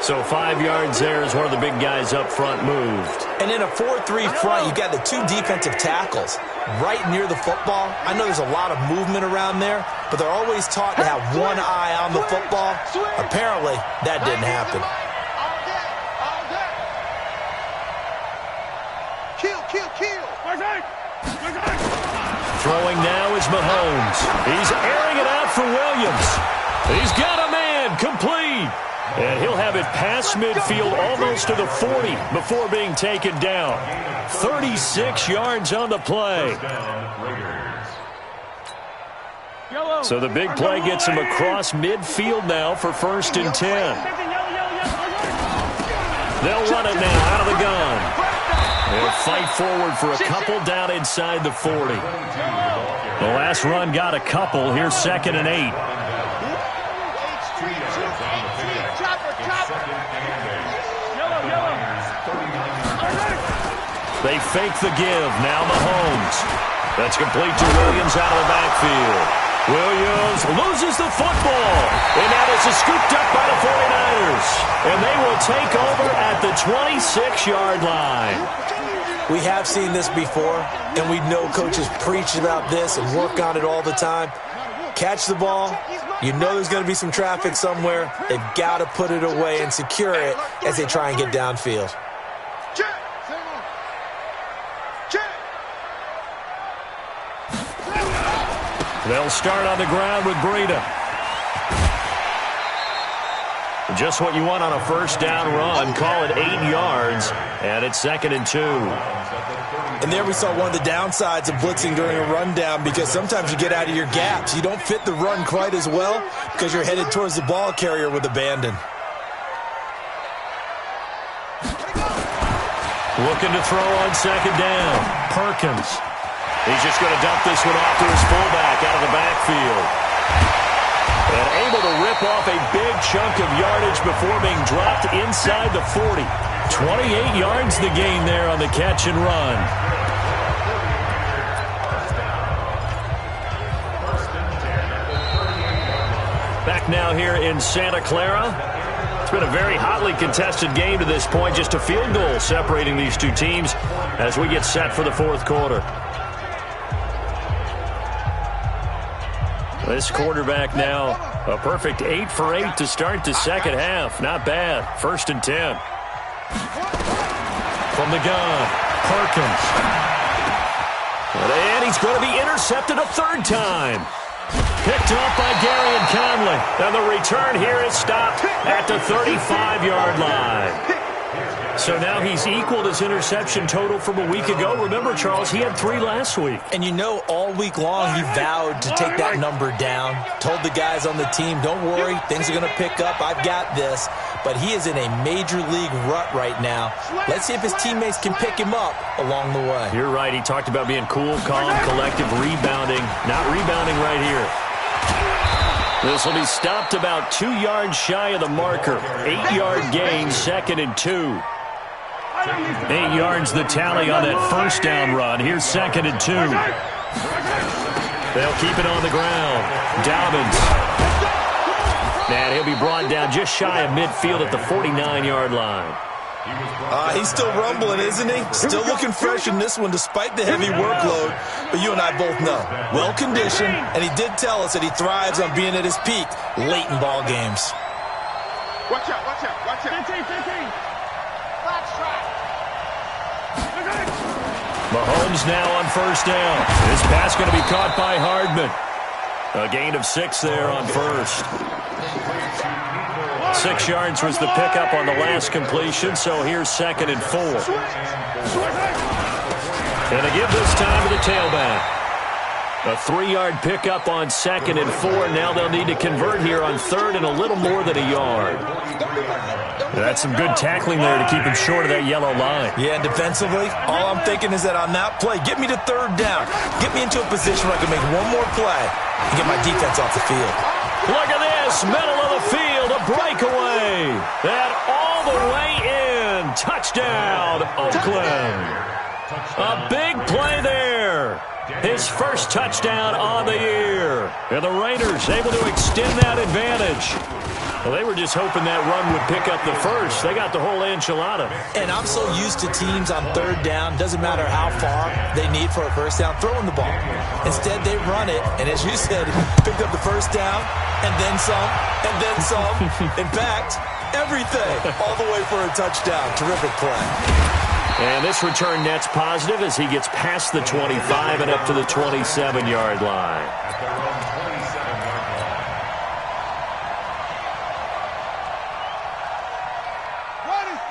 So 5 yards there as one of the big guys up front moved. And in a 4-3 front, you got the 2 defensive tackles right near the football. I know there's a lot of movement around there, but they're always taught to have one eye on the football. Apparently, that didn't happen. Throwing now is Mahomes. He's airing it out for Williams. He's got a man complete. And he'll have it past midfield almost to the 40 before being taken down. 36 yards on the play. So the big play gets him across midfield now for 1st and 10. They'll run it now out of the gun. They'll fight forward for a couple down inside the 40. The last run got a couple. Here's 2nd and 8. They fake the give. Now Mahomes. That's complete to Williams out of the backfield. Williams loses the football. And that is scooped up by the 49ers. And they will take over at the 26-yard line. We have seen this before, and we know coaches preach about this and work on it all the time. Catch the ball. You know there's going to be some traffic somewhere. They've got to put it away and secure it as they try and get downfield. They'll start on the ground with Breida. Just what you want on a 1st down run. Call it 8 yards, and it's 2nd and 2. And there we saw one of the downsides of blitzing during a rundown, because sometimes you get out of your gaps. You don't fit the run quite as well because you're headed towards the ball carrier with abandon. Looking to throw on 2nd down. Perkins. He's just going to dump this one off to his fullback out of the backfield. And able to rip off a big chunk of yardage before being dropped inside the 40. 28 yards the gain there on the catch and run. Back now here in Santa Clara. It's been a very hotly contested game to this point. Just a field goal separating these two teams as we get set for the 4th quarter. This quarterback now, a perfect 8 for 8 to start the 2nd half. Not bad. 1st and 10. From the gun, Perkins. And he's going to be intercepted a 3rd time. Picked up by Darian Conley. And the return here is stopped at the 35-yard line. So now he's equaled his interception total from a week ago. Remember, Charles, he had 3 last week. And you know, all week long he vowed to take that number down. Told the guys on the team, don't worry, things are going to pick up. I've got this. But he is in a major league rut right now. Let's see if his teammates can pick him up along the way. You're right. He talked about being cool, calm, collective, rebounding. Not rebounding right here. This will be stopped about 2 yards shy of the marker. 8-yard gain, 2nd and 2. 8 yards the tally on that 1st down run. Here's 2nd and 2. They'll keep it on the ground. Dobbins. And he'll be brought down just shy of midfield at the 49-yard line. He's still rumbling, isn't he? Still looking fresh in this one despite the heavy workload. But you and I both know, well-conditioned, and he did tell us that he thrives on being at his peak late in ball games. Watch out, watch out, watch out. 15. Mahomes now on 1st down. This pass going to be caught by Hardman. A gain of 6 there on 1st. 6 yards was the pickup on the last completion, so here's 2nd and 4. And they give this time to the tailback. A 3-yard pickup on 2nd and 4. Now they'll need to convert here on 3rd and a little more than a yard. That's some good tackling there to keep him short of that yellow line. Yeah, and defensively, all I'm thinking is that on that play, get me to 3rd down. Get me into a position where I can make one more play and get my defense off the field. Look at this, middle of the field, a breakaway. That all the way in. Touchdown, Oakland. A big play there. His first touchdown on the year. And the Raiders able to extend that advantage. Well, they were just hoping that run would pick up the first. They got the whole enchilada. And I'm so used to teams on 3rd down, doesn't matter how far they need for a 1st down, throwing the ball. Instead, they run it, and as you said, picked up the 1st down, and then some, and then some. In fact, everything, all the way for a touchdown. Terrific play. And this return net's positive as he gets past the 25 and up to the 27-yard line.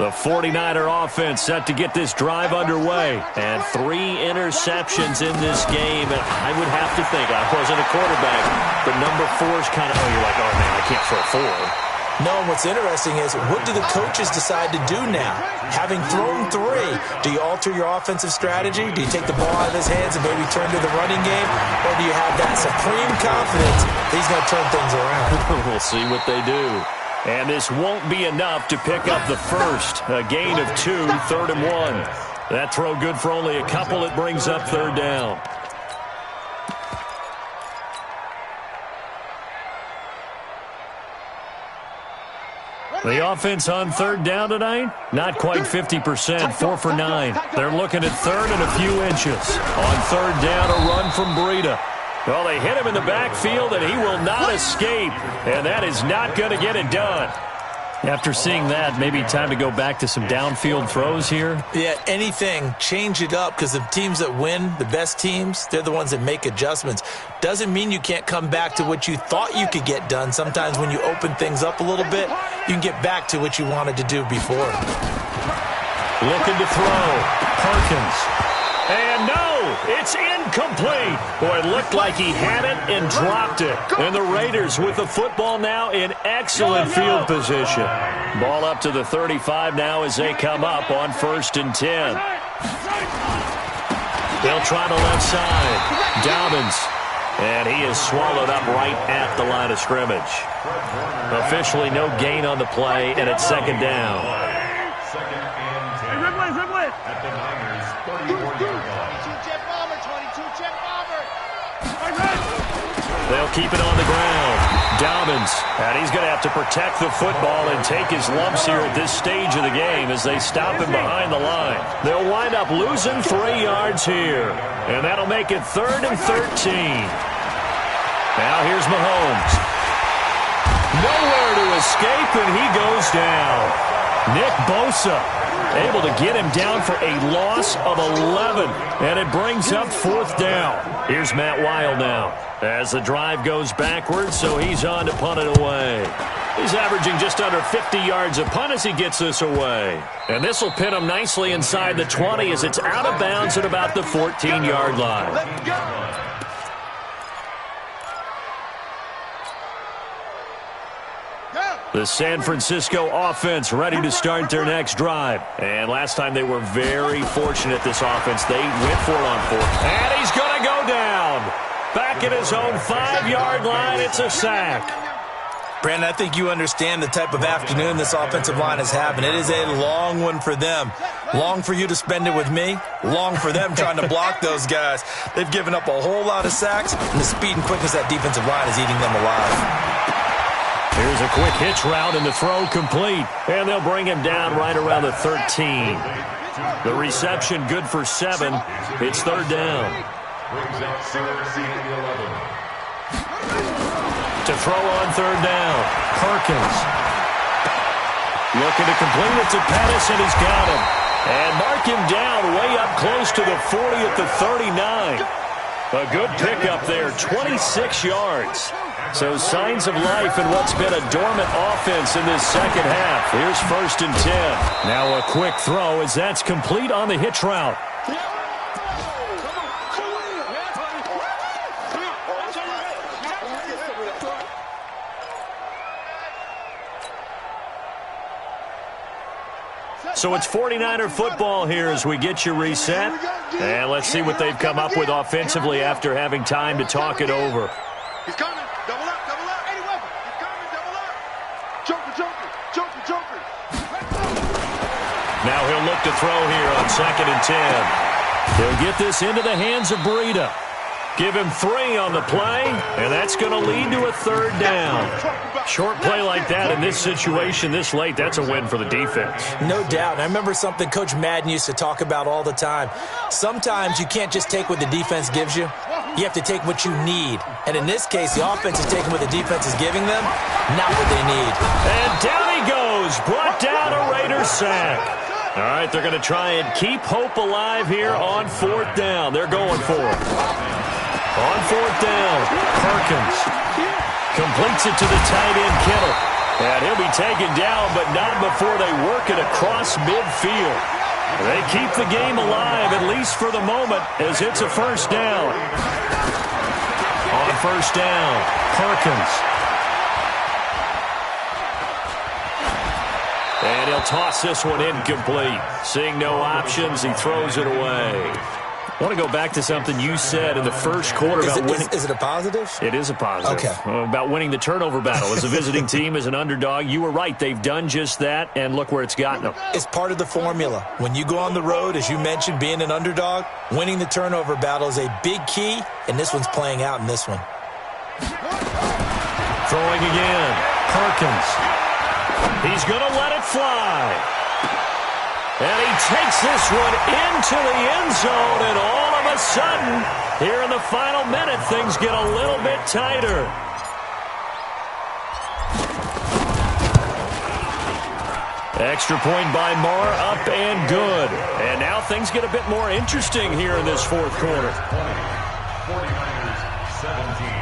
The 49er offense set to get this drive underway. And 3 interceptions in this game. And I would have to think, I wasn't a quarterback, but number 4 is kind of, you're like, oh, man, I can't throw 4. No, and what's interesting is, what do the coaches decide to do now? Having thrown 3, do you alter your offensive strategy? Do you take the ball out of his hands and maybe turn to the running game? Or do you have that supreme confidence that he's going to turn things around? We'll see what they do. And this won't be enough to pick up the first. A gain of 2, 3rd and 1. That throw good for only a couple. It brings up 3rd down. The offense on 3rd down tonight, not quite 50%, 4 for 9. They're looking at 3rd and a few inches. On 3rd down, a run from Breida. Well, they hit him in the backfield, and he will not escape. And that is not going to get it done. After seeing that, maybe time to go back to some downfield throws here. Yeah, anything, change it up, because the teams that win, the best teams, they're the ones that make adjustments. Doesn't mean you can't come back to what you thought you could get done. Sometimes when you open things up a little bit, you can get back to what you wanted to do before. Looking to throw. Perkins. And no, it's incomplete. Boy, it looked like he had it and dropped it. And the Raiders with the football now in excellent field position. Ball up to the 35 now as they come up on 1st and 10. They'll try the left side. Dobbins. And he is swallowed up right at the line of scrimmage. Officially no gain on the play, and it's 2nd down. At the Niners, 31-yard line. 22-jet bomber, 22-jet bomber. They'll keep it on the ground. Dobbins, and he's going to have to protect the football and take his lumps here at this stage of the game as they stop him behind the line. They'll wind up losing 3 yards here, and that'll make it 3rd and 13. Now here's Mahomes. Nowhere to escape, and he goes down. Nick Bosa able to get him down for a loss of 11, and it brings up 4th down. Here's Matt Weil now as the drive goes backwards, so he's on to punt it away. He's averaging just under 50 yards a punt as he gets this away. And this will pin him nicely inside the 20 as it's out of bounds at about the 14-yard line. The San Francisco offense ready to start their next drive. And last time they were very fortunate, this offense. They went for it on 4th. And he's going to go down. Back at his own 5-yard line, it's a sack. Brandon, I think you understand the type of afternoon this offensive line is having. It is a long one for them. Long for you to spend it with me. Long for them trying to block those guys. They've given up a whole lot of sacks, and the speed and quickness of that defensive line is eating them alive. Here's a quick hitch route and the throw complete. And they'll bring him down right around the 13. The reception good for 7. It's 3rd down. Brings up 3rd and 11. To throw on 3rd down. Perkins. Looking to complete it to Pettis, and he's got him. And mark him down way up close to the 40 at the 39. A good pickup there, 26 yards. So signs of life in what's been a dormant offense in this second half. Here's 1st and 10. Now a quick throw as that's complete on the hitch route. So it's 49er football here as we get you reset. And let's see what they've come up with offensively after having time to talk it over. He's coming. Double up, double up. Eddie Weber. He's coming, double up. Joker, Joker, Joker, Joker. Now he'll look to throw here on 2nd and 10. He'll get this into the hands of Breida. Give him 3 on the play, and that's going to lead to a 3rd down. Short play like that in this situation this late, that's a win for the defense. No doubt. And I remember something Coach Madden used to talk about all the time. Sometimes you can't just take what the defense gives you. You have to take what you need. And in this case, the offense is taking what the defense is giving them, not what they need. And down he goes. Brought down a Raiders sack. All right, they're going to try and keep hope alive here on 4th down. They're going for it. On 4th down, Perkins completes it to the tight end, Kittle. And he'll be taken down, but not before they work it across midfield. They keep the game alive, at least for the moment, as it's a first down. On first down, Perkins. And he'll toss this one incomplete. Seeing no options, he throws it away. I want to go back to something you said in the first quarter about winning. Is it a positive? It is a positive. Okay. About winning the turnover battle. As a visiting team, as an underdog, you were right. They've done just that, and look where it's gotten them. It's part of the formula. When you go on the road, as you mentioned, being an underdog, winning the turnover battle is a big key, and this one's playing out in this one. Throwing again. Perkins. He's going to let it fly. And he takes this one into the end zone, and all of a sudden, here in the final minute, things get a little bit tighter. Extra point by Marr, up and good. And now things get a bit more interesting here in this fourth quarter. 49ers 17.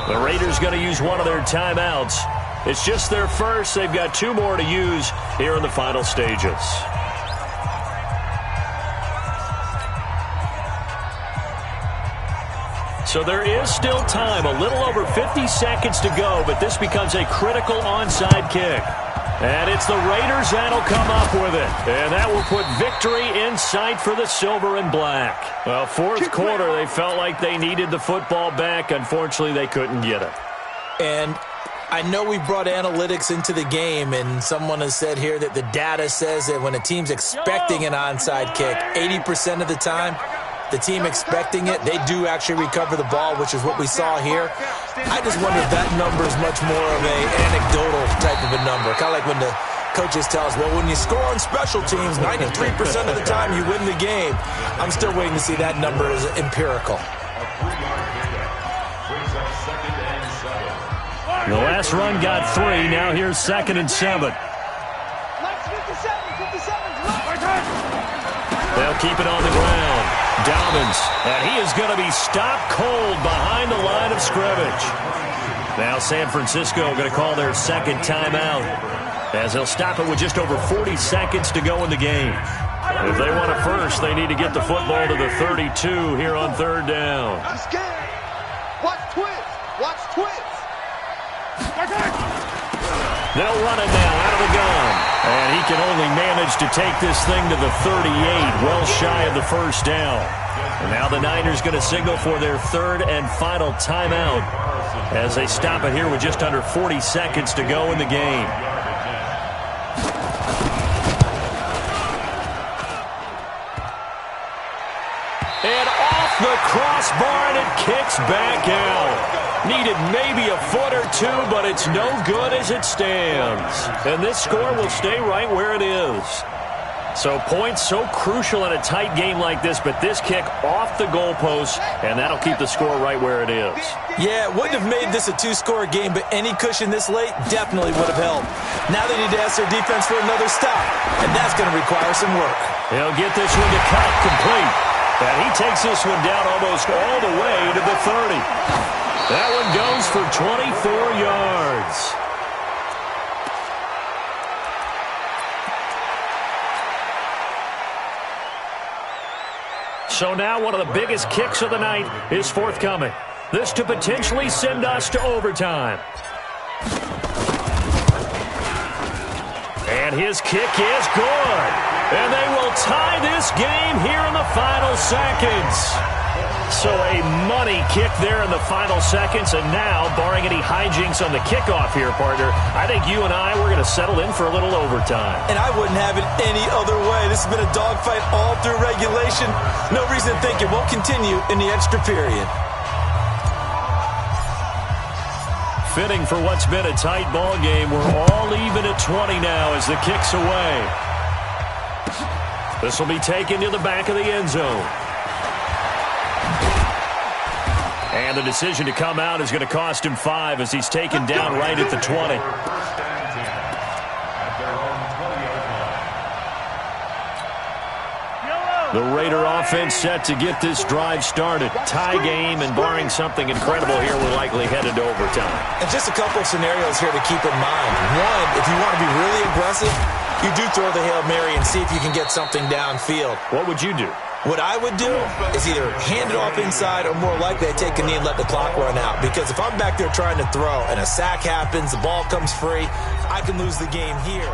The Raiders going to use one of their timeouts. It's just their first. They've got two more to use here in the final stages. So there is still time, a little over 50 seconds to go, but this becomes a critical onside kick. And it's the Raiders that'll come up with it. And that will put victory in sight for the silver and black. Well, fourth quarter, they felt like they needed the football back. Unfortunately, they couldn't get it. And I know we brought analytics into the game, and someone has said here that the data says that when a team's expecting an onside kick, 80% of the time, the team expecting it, they do actually recover the ball, which is what we saw here. I just wonder if that number is much more of an anecdotal type of a number, kind of like when the coaches tell us, well, when you score on special teams, 93% of the time you win the game. I'm still waiting to see that number as empirical. The last run got 3. Now here's 2nd and 7. They'll keep it on the ground. Dobbins, and he is going to be stopped cold behind the line of scrimmage. Now San Francisco going to call their second timeout, as they'll stop it with just over 40 seconds to go in the game. If they want it first, they need to get the football to the 32 here on third down. I'm scared. Watch twist. Watch twist. They'll run it now out of the gun. And he can only manage to take this thing to the 38, well shy of the first down. And now the Niners going to signal for their third and final timeout as they stop it here with just under 40 seconds to go in the game. And off the crossbar, and it kicks back out. Needed maybe a foot or two, but it's no good as it stands. And this score will stay right where it is. So points so crucial in a tight game like this, but this kick off the goalpost, and that'll keep the score right where it is. Yeah, it wouldn't have made this a two-score game, but any cushion this late definitely would have helped. Now they need to ask their defense for another stop, and that's going to require some work. He'll get this one to Kupp complete. And he takes this one down almost all the way to the 30. That one goes for 24 yards. So now one of the biggest kicks of the night is forthcoming. This to potentially send us to overtime. And his kick is good. And they will tie this game here in the final seconds. So a money kick there in the final seconds. And now, barring any hijinks on the kickoff here, partner, I think you and I, we're going to settle in for a little overtime. And I wouldn't have it any other way. This has been a dogfight all through regulation. No reason to think it won't continue in the extra period. Fitting for what's been a tight ball game. We're all even at 20 now as the kick's away. This will be taken to the back of the end zone. And the decision to come out is going to cost him 5 as he's taken down right at the 20. The Raider offense set to get this drive started. Tie game, and barring something incredible here, we're likely headed to overtime. And just a couple of scenarios here to keep in mind. One, if you want to be really aggressive, you do throw the Hail Mary and see if you can get something downfield. What would you do? What I would do is either hand it off inside or more likely I take a knee and let the clock run out. Because if I'm back there trying to throw and a sack happens, the ball comes free, I can lose the game here.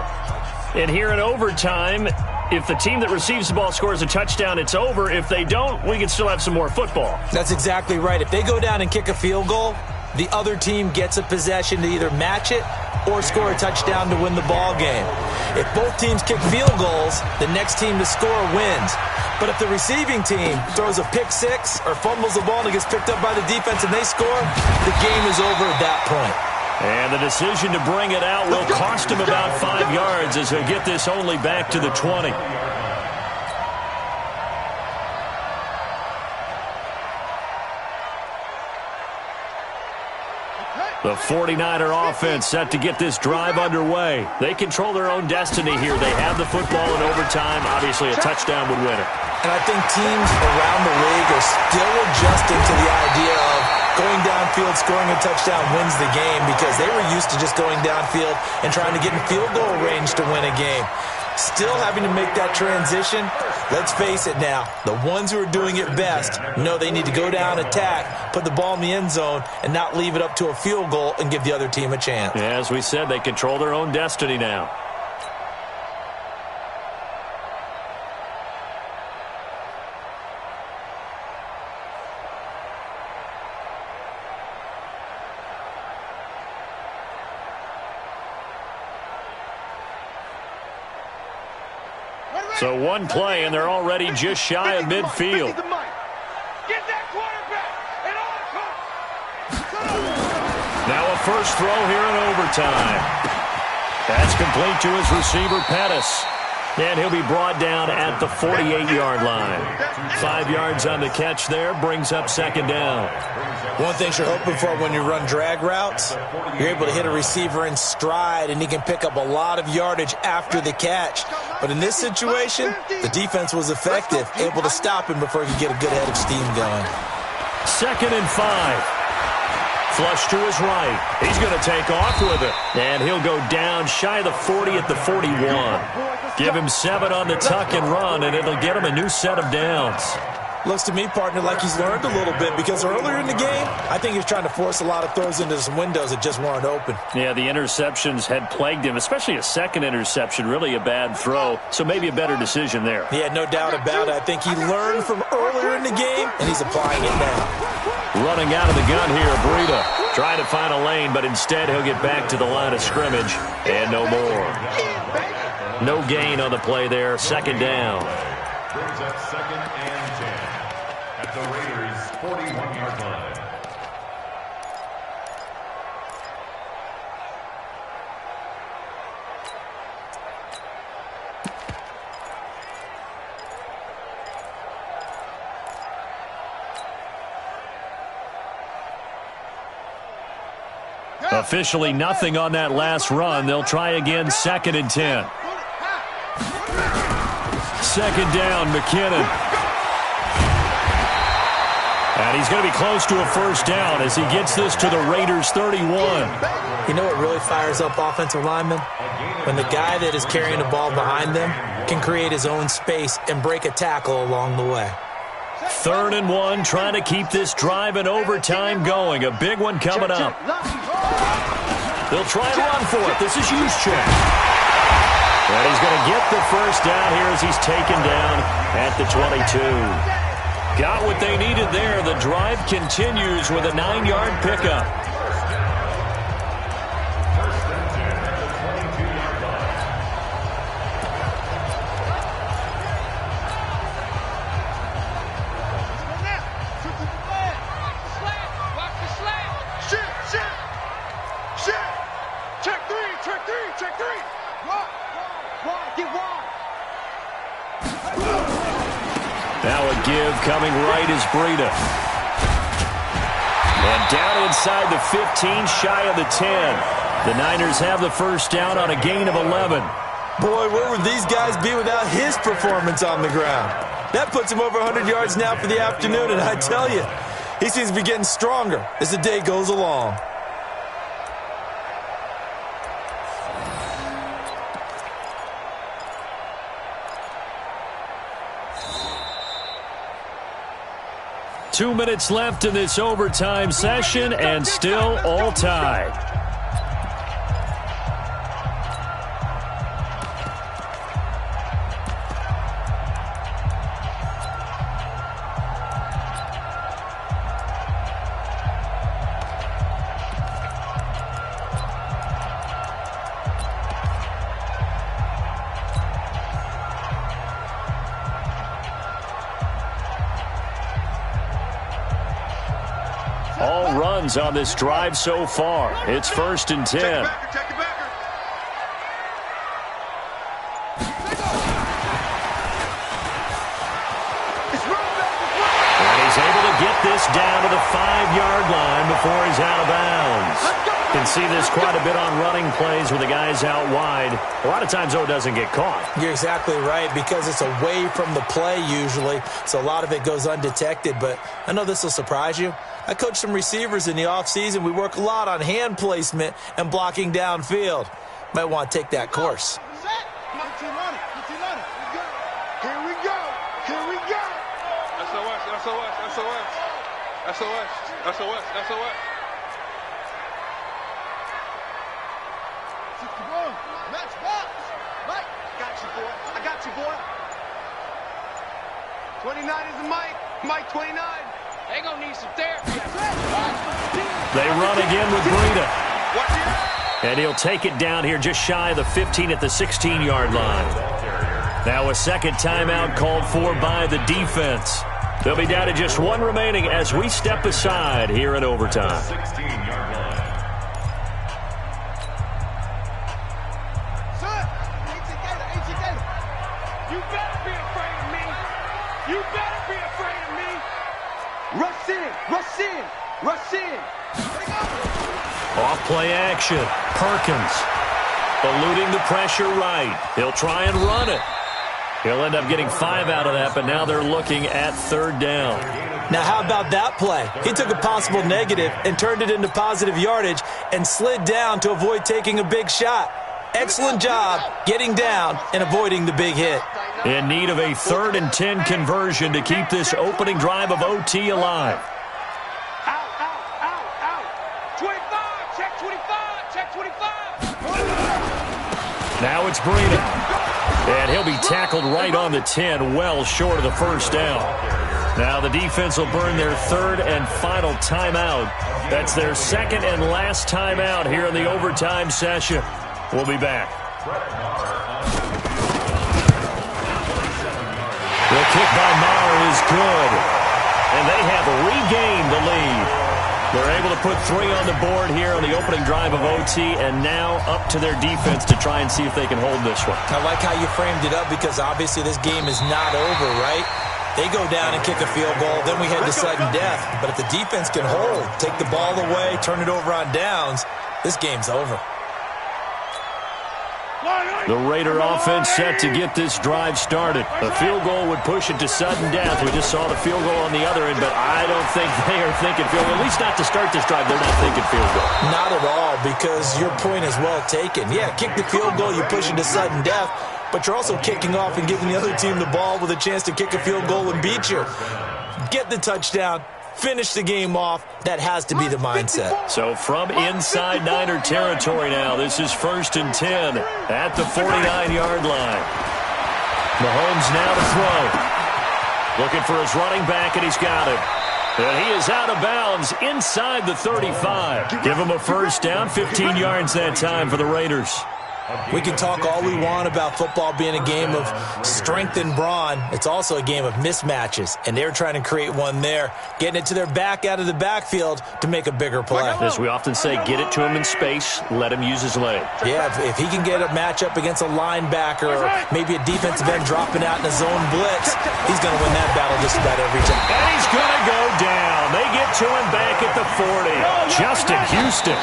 And here in overtime, if the team that receives the ball scores a touchdown, it's over. If they don't, we can still have some more football. That's exactly right. If they go down and kick a field goal, the other team gets a possession to either match it or score a touchdown to win the ball game. If both teams kick field goals, the next team to score wins. But if the receiving team throws a pick six or fumbles the ball and it gets picked up by the defense and they score, the game is over at that point. And the decision to bring it out will cost him about 5 yards as he'll get this only back to the 20. The 49er offense set to get this drive underway. They control their own destiny here. They have the football in overtime. Obviously, a touchdown would win it. And I think teams around the league are still adjusting to the idea of going downfield, scoring a touchdown wins the game because they were used to just going downfield and trying to get in field goal range to win a game. Still having to make that transition. Let's face it now, the ones who are doing it best know they need to go down, attack, put the ball in the end zone, and not leave it up to a field goal and give the other team a chance. Yeah, as we said, they control their own destiny now. So one play, and they're already just shy of midfield. Now a first throw here in overtime. That's complete to his receiver, Pettis. And he'll be brought down at the 48-yard line. 5 yards on the catch there, brings up second down. One thing you're hoping for when you run drag routes, you're able to hit a receiver in stride, and he can pick up a lot of yardage after the catch. But in this situation, the defense was effective, able to stop him before he could get a good head of steam going. 2nd and 5. Flush to his right. He's going to take off with it. And he'll go down shy of the 40 at the 41. Give him 7 on the tuck and run, and it'll get him a new set of downs. Looks to me, partner, like he's learned a little bit because earlier in the game, I think he was trying to force a lot of throws into some windows that just weren't open. Yeah, the interceptions had plagued him, especially a second interception, really a bad throw, so maybe a better decision there. Yeah, no doubt about it. I think he learned from earlier in the game, and he's applying it now. Running out of the gun here, Breida. Trying to find a lane, but instead he'll get back to the line of scrimmage, and no more. No gain on the play there, second down. Brings up 2nd and 10 at the Raiders' 41-yard line. Officially nothing on that last run. They'll try again, 2nd and 10. Second down, McKinnon. And he's going to be close to a first down as he gets this to the Raiders' 31. You know what really fires up offensive linemen? When the guy that is carrying the ball behind them can create his own space and break a tackle along the way. 3rd and 1, trying to keep this drive in overtime going. A big one coming up. They'll try and run for it. This is Juszczyk. And he's going to get the first down here as he's taken down at the 22. Got what they needed there. The drive continues with a 9-yard pickup. Now a give coming right is Breida. And down inside the 15, shy of the 10. The Niners have the first down on a gain of 11. Boy, where would these guys be without his performance on the ground? That puts him over 100 yards now for the afternoon, and I tell you, he seems to be getting stronger as the day goes along. Two minutes left in this overtime session, and still all tied. All runs on this drive so far. It's 1st and 10. Check it back. And he's able to get this down to the 5-yard line before he's out of bounds. You can see this quite a bit on running plays with the guys out wide. A lot of times, though, it doesn't get caught. You're exactly right, because it's away from the play usually, so a lot of it goes undetected. But I know this will surprise you. I coach some receivers in the offseason. We work a lot on hand placement and blocking downfield. Might want to take that course. Here we go. SOS. Match box. Mike, I got you, boy. 29 is the Mike. Mike 29. They gonna need some therapy. They run again with Breida. And he'll take it down here just shy of the 15 at the 16-yard line. Now a second timeout called for by the defense. They'll be down to just one remaining as we step aside here in overtime. 16-yard line. You better be afraid of me. Rush in. Off play action. Perkins eluding the pressure right. He'll try and run it. He'll end up getting 5 out of that, but now they're looking at 3rd down. Now, how about that play? He took a possible negative and turned it into positive yardage and slid down to avoid taking a big shot. Excellent job getting down and avoiding the big hit. In need of a 3rd and 10 conversion to keep this opening drive of OT alive. Out. 25, check 25. Now it's Breida. And he'll be tackled right on the 10, well short of the 1st down. Now the defense will burn their 3rd and final timeout. That's their 2nd and last timeout here in the overtime session. We'll be back. The kick by Maher is good. And they have regained the lead. They're able to put 3 on the board here on the opening drive of OT, and now up to their defense to try and see if they can hold this one. I like how you framed it up, because obviously this game is not over, right? They go down and kick a field goal, then we head to sudden death. But if the defense can hold, take the ball away, turn it over on downs, this game's over. The Raider offense set to get this drive started. A field goal would push it to sudden death. We just saw the field goal on the other end, but I don't think they are thinking field goal. At least not to start this drive. They're not thinking field goal. Not at all, because your point is well taken. Yeah, kick the field goal, you push it to sudden death, but you're also kicking off and giving the other team the ball with a chance to kick a field goal and beat you. Get the touchdown. Finish the game off. That has to be the mindset. So from inside Niner territory now, this is 1st and 10 at the 49-yard line. Mahomes now to throw. Looking for his running back, and he's got him. And he is out of bounds inside the 35. Give him a 1st down, 15 yards that time for the Raiders. We can talk all we want about football being a game of strength and brawn. It's also a game of mismatches, and they're trying to create one there, getting it to their back out of the backfield to make a bigger play. As we often say, get it to him in space, let him use his leg. Yeah, if he can get a matchup against a linebacker or maybe a defensive end dropping out in a zone blitz, he's going to win that battle just about every time. And he's going to go down. They get to him back at the 40. Justin Houston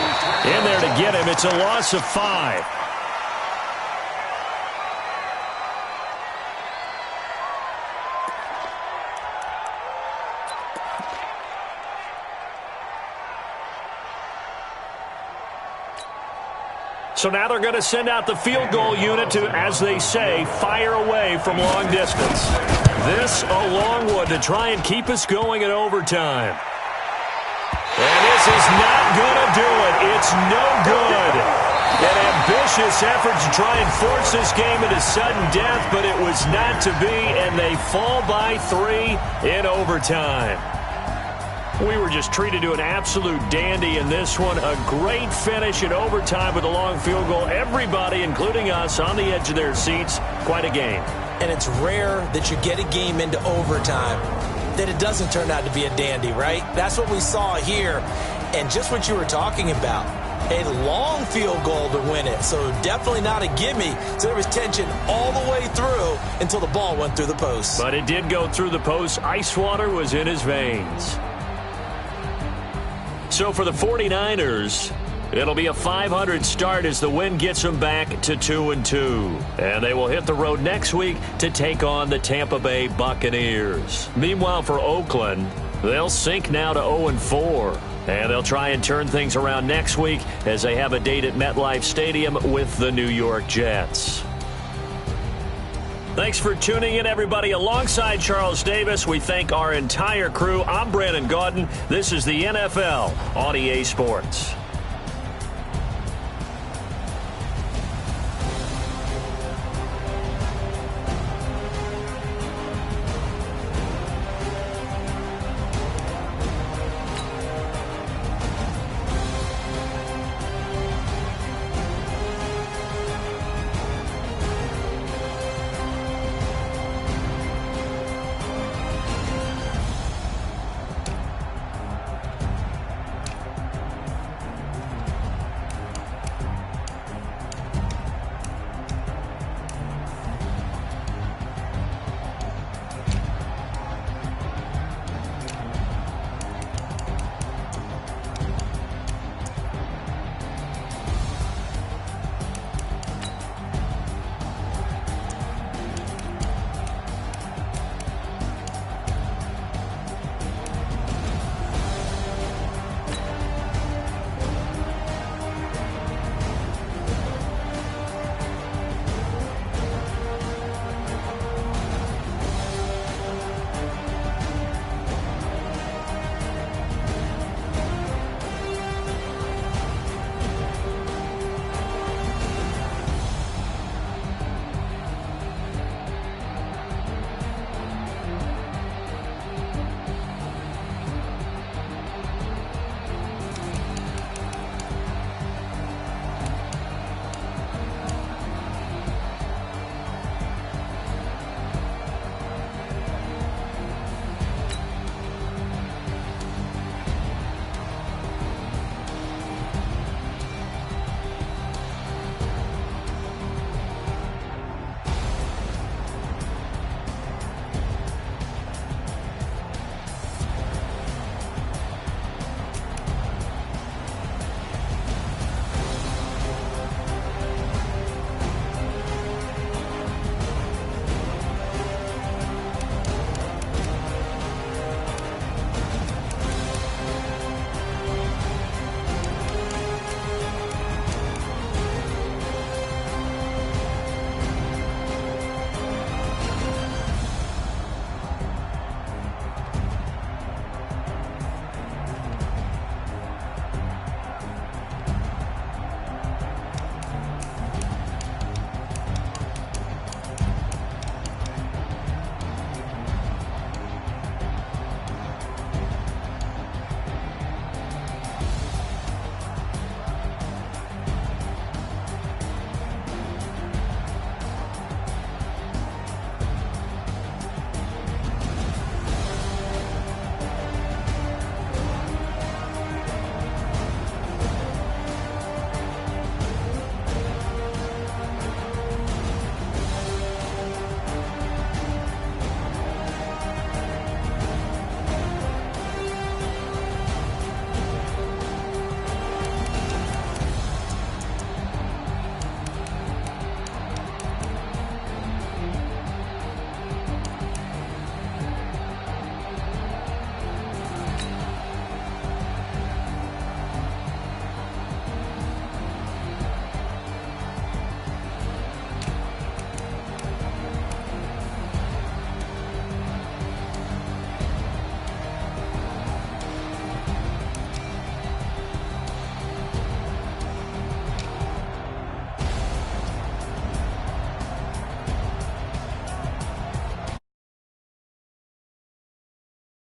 in there to get him. It's a loss of 5. So now they're going to send out the field goal unit to, as they say, fire away from long distance. This a long one to try and keep us going in overtime. And this is not going to do it. It's no good. An ambitious effort to try and force this game into sudden death, but it was not to be, and they fall by 3 in overtime. We were just treated to an absolute dandy in this one. A great finish in overtime with a long field goal. Everybody, including us, on the edge of their seats. Quite a game. And it's rare that you get a game into overtime that it doesn't turn out to be a dandy, right? That's what we saw here. And just what you were talking about. A long field goal to win it. So definitely not a gimme. So there was tension all the way through until the ball went through the post. But it did go through the post. Ice water was in his veins. So for the 49ers, it'll be a .500 start as the win gets them back to 2-2. And they will hit the road next week to take on the Tampa Bay Buccaneers. Meanwhile, for Oakland, they'll sink now to 0-4. And they'll try and turn things around next week as they have a date at MetLife Stadium with the New York Jets. Thanks for tuning in, everybody. Alongside Charles Davis, we thank our entire crew. I'm Brandon Gaudin. This is the NFL on EA Sports.